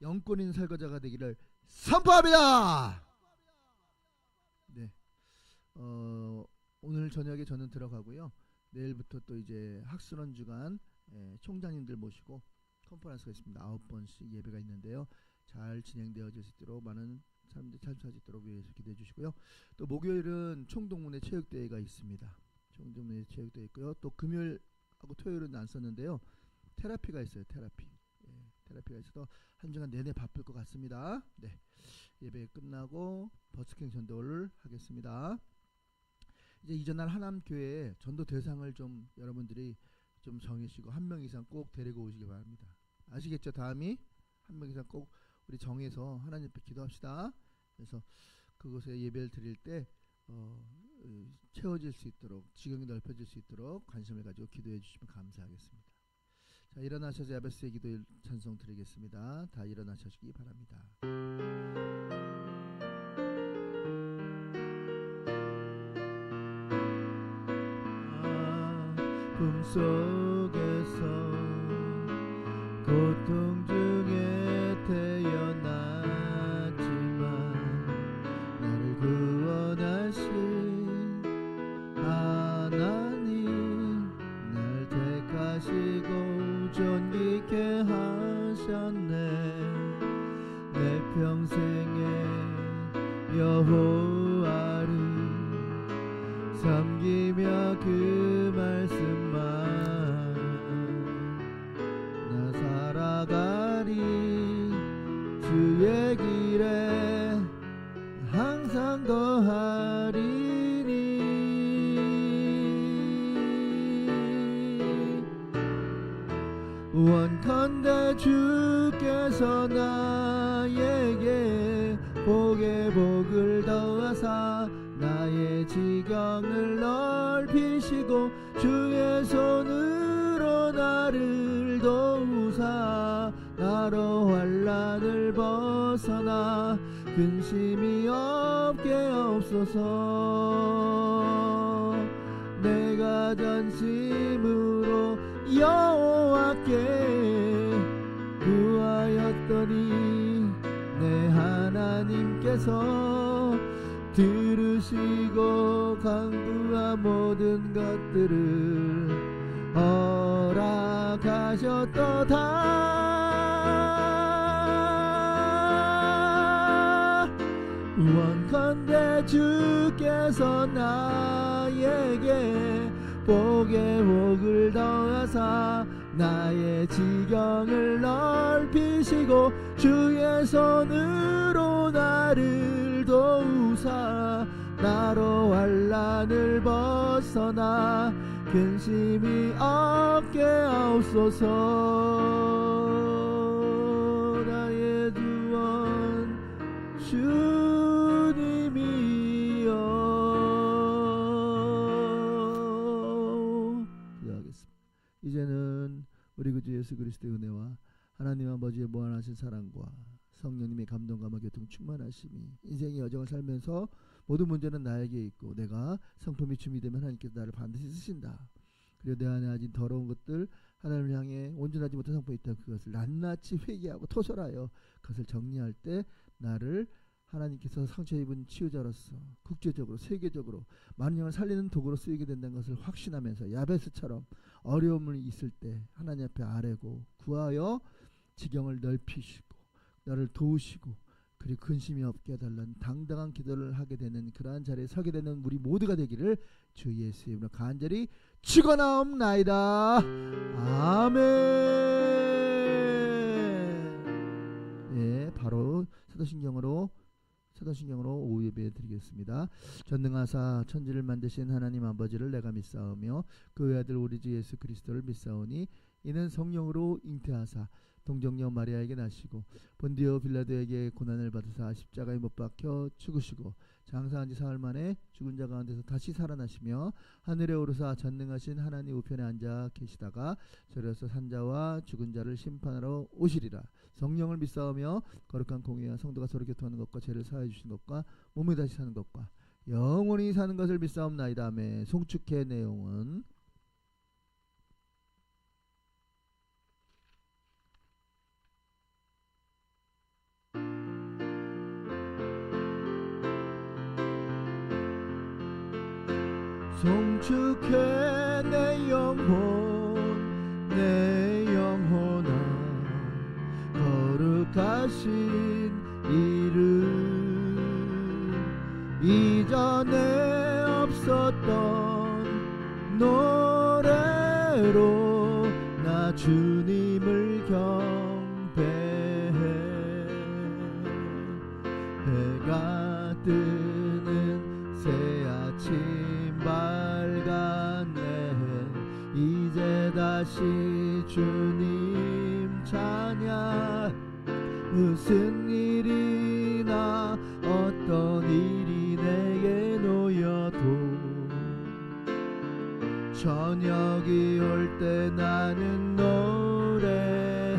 영권인 설거자가 되기를 선포합니다. 네, 오늘 저녁에 저는 들어가고요. 내일부터 또 이제 학술원 주간 총장님들 모시고 컨퍼런스가 있습니다. 9번씩 예배가 있는데요. 잘 진행되어질 수 있도록 많은 사람들이 참석할 수 있도록 위해서 기도해 주시고요. 또 목요일은 총동문회 체육대회가 있습니다. 총동문회 체육대회 있고요. 또 금요일하고 토요일은 안 썼는데요. 테라피가 있어요. 테라피가 있어서 한 주간 내내 바쁠 것 같습니다. 네, 예배 끝나고 버스킹 전도를 하겠습니다. 이제 이전날 하남교회 전도 대상을 좀 여러분들이 좀 정해주시고 한 명 이상 꼭 데리고 오시기 바랍니다. 아시겠죠? 다음이 한 명 이상 꼭 우리 정해서 하나님 앞에 기도합시다. 그래서 그곳에 예배를 드릴 때 채워질 수 있도록, 지경이 넓혀질 수 있도록 관심을 가지고 기도해 주시면 감사하겠습니다. 자, 일어나셔서 야베스의 기도일 찬송 드리겠습니다. 다 일어나시기 바랍니다. 꿈속에서 고통 중에 태어났지만 나를 구원하신 하나님, 날 택하시고 존귀케 하셨네. 내 평생에 여호와를 섬기며 그 말씀만 나 살아가리. 주의 길에 항상 거하리니. 원컨대 주께서 나에게 복에 복을 더하사 나의 지경을 넓히시고 주의 손으로 나를 도우사 나로 환난을 벗어나 근심이 없게 없소서. 내가 전심으로 여호와께 구하였더니 내 하나님께서 들으시고 간구한 모든 것들을 허락하셨도다. 원컨대 주께서 나에게 복에 복을 더하사 나의 지경을 넓히시고 주의 손으로 나를 도우사 나로 환난을 벗어나 근심이 없게 하옵소서. 나의 구원 주님이여. 우리 주 예수 그리스도의 은혜와 하나님 아버지의 무한하신 사랑과 성령님의 감동감화 교통 충만하심이 인생의 여정을 살면서 모든 문제는 나에게 있고 내가 성품이 준비 되면 하나님께서 나를 반드시 쓰신다. 그리고 내 안에 아직 더러운 것들 하나님을 향해 온전하지 못한 성품이 있다. 그것을 낱낱이 회개하고 토설하여 그것을 정리할 때 나를 하나님께서 상처 입은 치유자로서 국제적으로 세계적으로 많은 영을 살리는 도구로 쓰이게 된다는 것을 확신하면서 야베스처럼 어려움이 있을 때 하나님 앞에 아뢰고 구하여 지경을 넓히시고 나를 도우시고 그리고 근심이 없게 해달라는 당당한 기도를 하게 되는 그러한 자리에 서게 되는 우리 모두가 되기를 주 예수의 이름으로 간절히 축원하옵나이다. 아멘. 예, 바로 사도신경으로 오후 예배 드리겠습니다. 전능하사 천지를 만드신 하나님 아버지를 내가 믿사오며 그 외아들 우리 주 예수 그리스도를 믿사오니 이는 성령으로 잉태하사 동정녀 마리아에게 나시고 본디오 빌라도에게 고난을 받으사 십자가에 못 박혀 죽으시고 장사한 지 사흘 만에 죽은 자 가운데서 다시 살아나시며 하늘에 오르사 전능하신 하나님 우편에 앉아 계시다가 저려서 산자와 죽은 자를 심판하러 오시리라. 성령을 믿사오며 거룩한 공의와 성도가 서로 교통하는 것과 죄를 사하여 주시는 것과 몸에 다시 사는 것과 영원히 사는 것을 믿사옵나이다. 아멘. 송축회 내용은 송축해 내 영혼 내 영혼아 거룩하신 이름 이전에 없었던 노래로 나 주님을 경배해 해가 뜨는 새 아침 밝았네 이제 다시 주님 찬양 무슨 일이나 어떤 일이 내게 놓여도 저녁이 올 때 나는 노래해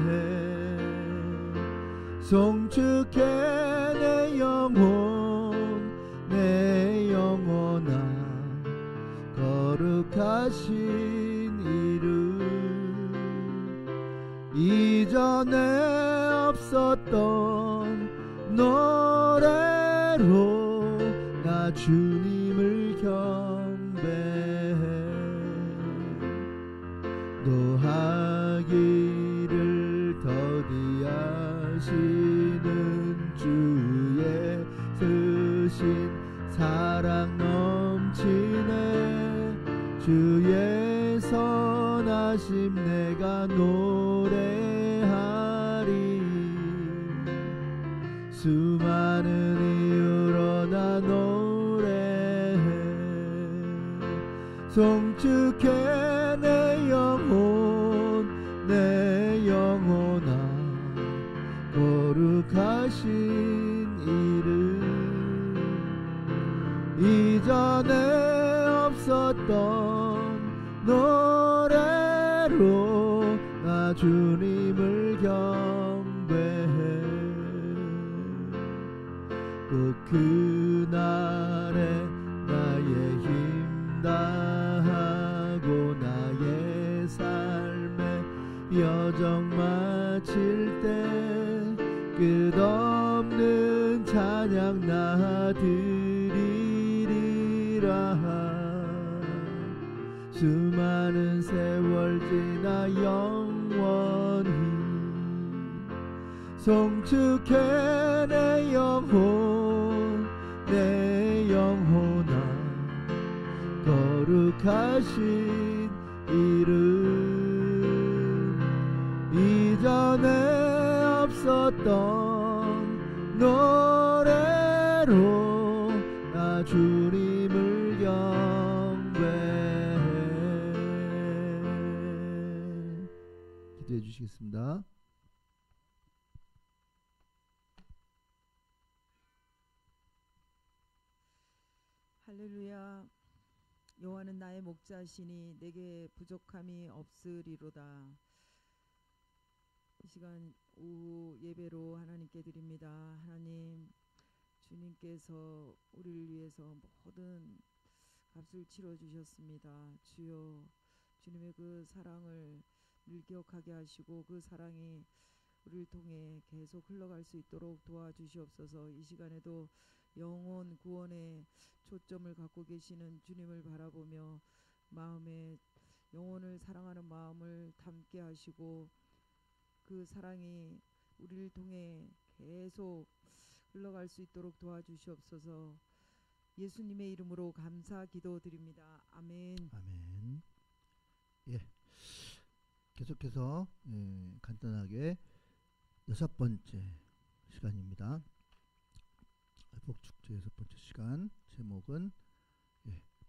송축해 내 영혼 내 영혼아 거룩하신 이름 이전에 없었던 노래로 나 주님을 경배해 노하기를 더디하시는 주의 쓰신 사랑 넘치네 주의 선하심 내가 노래하리 수많은 이유로 나 노래해 송축해 내 영혼 내 영혼아 거룩하신 이름 이전에 없었던 노래로 나 주님을 경배해 꼭 그날에 나의 힘 다하고 나의 삶의 여정 마칠 때 끝없는 찬양 나 드리리라 수많은 세월 지나 영원히 송축해 내 영혼 내 영혼아 거룩하신 이름 이전에 없었던 노래로 나 주님을 경배해 기도해 주시겠습니다. 할렐루야. 여호와는 나의 목자시니 내게 부족함이 없으리로다. 이 시간 오후 예배로 하나님께 드립니다. 하나님, 주님께서 우리를 위해서 모든 값을 치러 주셨습니다. 주여, 주님의 그 사랑을 늘 기억하게 하시고 그 사랑이 우리를 통해 계속 흘러갈 수 있도록 도와주시옵소서. 이 시간에도 영혼 구원에 초점을 갖고 계시는 주님을 바라보며 마음에 영혼을 사랑하는 마음을 담게 하시고 그 사랑이 우리를 통해 계속 흘러갈 수 있도록 도와주시옵소서. 예수님의 이름으로 감사 기도드립니다. 아멘. 아멘. 예, 계속해서 간단하게 6번째 시간입니다. 복축제 6번째 시간, 제목은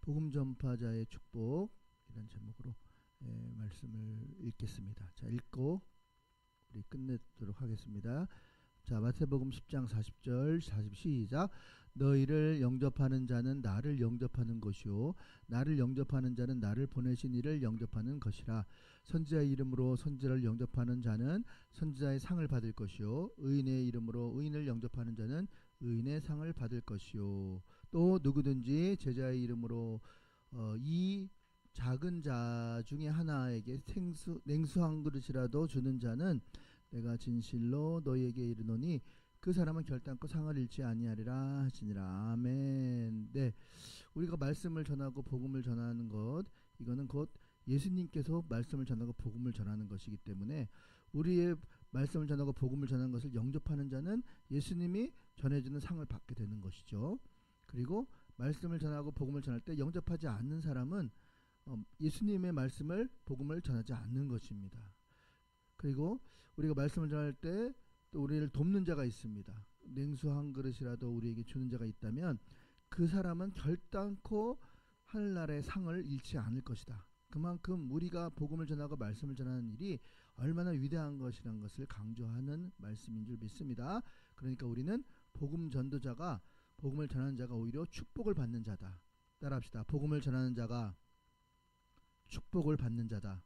복음 전파자의 축복이라는 제목으로 말씀을 읽겠습니다. 자, 읽고 우리 끝내도록 하겠습니다. 자, 마태복음 10장 40절 40 시작. 너희를 영접하는 자는 나를 영접하는 것이요 나를 영접하는 자는 나를 보내신 이를 영접하는 것이라. 선지자의 이름으로 선지자를 영접하는 자는 선지자의 상을 받을 것이요 의인의 이름으로 의인을 영접하는 자는 의인의 상을 받을 것이요. 또 누구든지 제자의 이름으로 이 작은 자 중에 하나에게 냉수 한 그릇이라도 주는 자는 내가 진실로 너희에게 이르노니 그 사람은 결단코 상을 잃지 아니하리라 하시니라. 아멘. 네, 우리가 말씀을 전하고 복음을 전하는 것, 이거는 곧 예수님께서 말씀을 전하고 복음을 전하는 것이기 때문에 우리의 말씀을 전하고 복음을 전하는 것을 영접하는 자는 예수님이 전해주는 상을 받게 되는 것이죠. 그리고 말씀을 전하고 복음을 전할 때 영접하지 않는 사람은 예수님의 말씀을 복음을 전하지 않는 것입니다. 그리고 우리가 말씀을 전할 때 또 우리를 돕는 자가 있습니다. 냉수 한 그릇이라도 우리에게 주는 자가 있다면 그 사람은 결단코 하늘나라의 상을 잃지 않을 것이다. 그만큼 우리가 복음을 전하고 말씀을 전하는 일이 얼마나 위대한 것이라는 것을 강조하는 말씀인 줄 믿습니다. 그러니까 우리는 복음 전도자가, 복음을 전하는 자가 오히려 축복을 받는 자다. 따라합시다. 복음을 전하는 자가 축복을 받는 자다.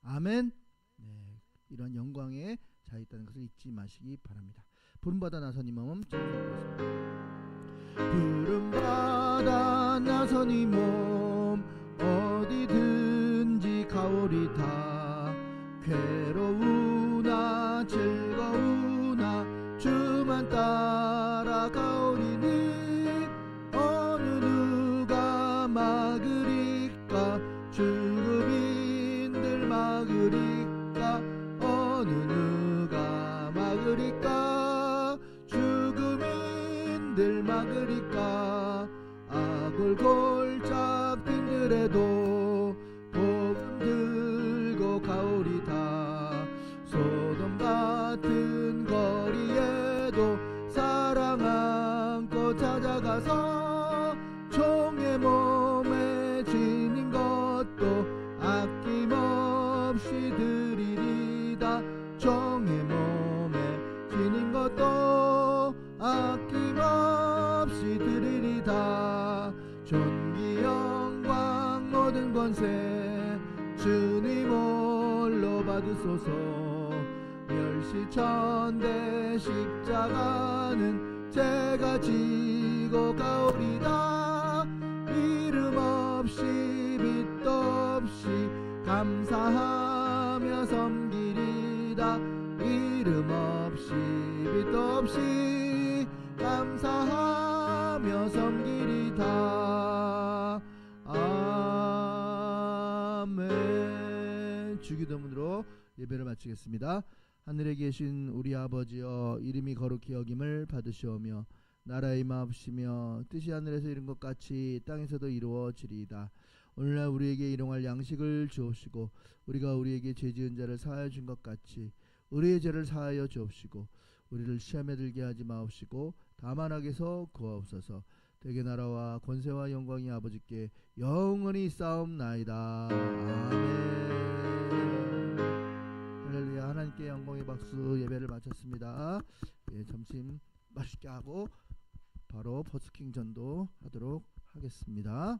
아멘. 네, 이런 영광에 자 있다는 것을 잊지 마시기 바랍니다. 부름받아 나선 이 몸 찬송하겠습니다. 부름받아 나선 이 몸 어디든지 가오리다. 괴로우나 즐거우나 주만 따라가오리니 어느 누가 막으리까 죽음인들 막으리까 어느 누가 막으리까 죽음인들 막으리까 아골골 잡힌들에도 복음 들고 가오리다. 소돔 같은 거리에도 사랑 안고 찾아가서 종의 몸에 지닌 것도 아낌없이 드리리다. 종의 몸에 지닌 것도 아낌없이 드리리다. 존귀 영광 모든 권세 주님 홀로 받으소서. 멸시천대 십자가는 제가 지고 가오리다. 이름 없이 빛도 없이 감사하며 섬기리다. 이름 없이 빛도 없이 감사하며 섬기리다. 아멘. 주기도문으로 예배를 마치겠습니다. 하늘에 계신 우리 아버지여, 이름이 거룩히 여김을 받으시오며 나라의 임하옵시며 뜻이 하늘에서 이룬 것 같이 땅에서도 이루어지리이다. 오늘날 우리에게 일용할 양식을 주옵시고 우리가 우리에게 죄 지은 자를 사하여 준 것 같이 우리의 죄를 사하여 주옵시고 우리를 시험에 들게 하지 마옵시고 다만 악에서 구하옵소서. 대개 나라와 권세와 영광이 아버지께 영원히 싸움나이다. 아멘. 할렐루야. 하나님께 영광의 박수. 예배를 마쳤습니다. 점심 맛있게 하고 바로 버스킹 전도 하도록 하겠습니다.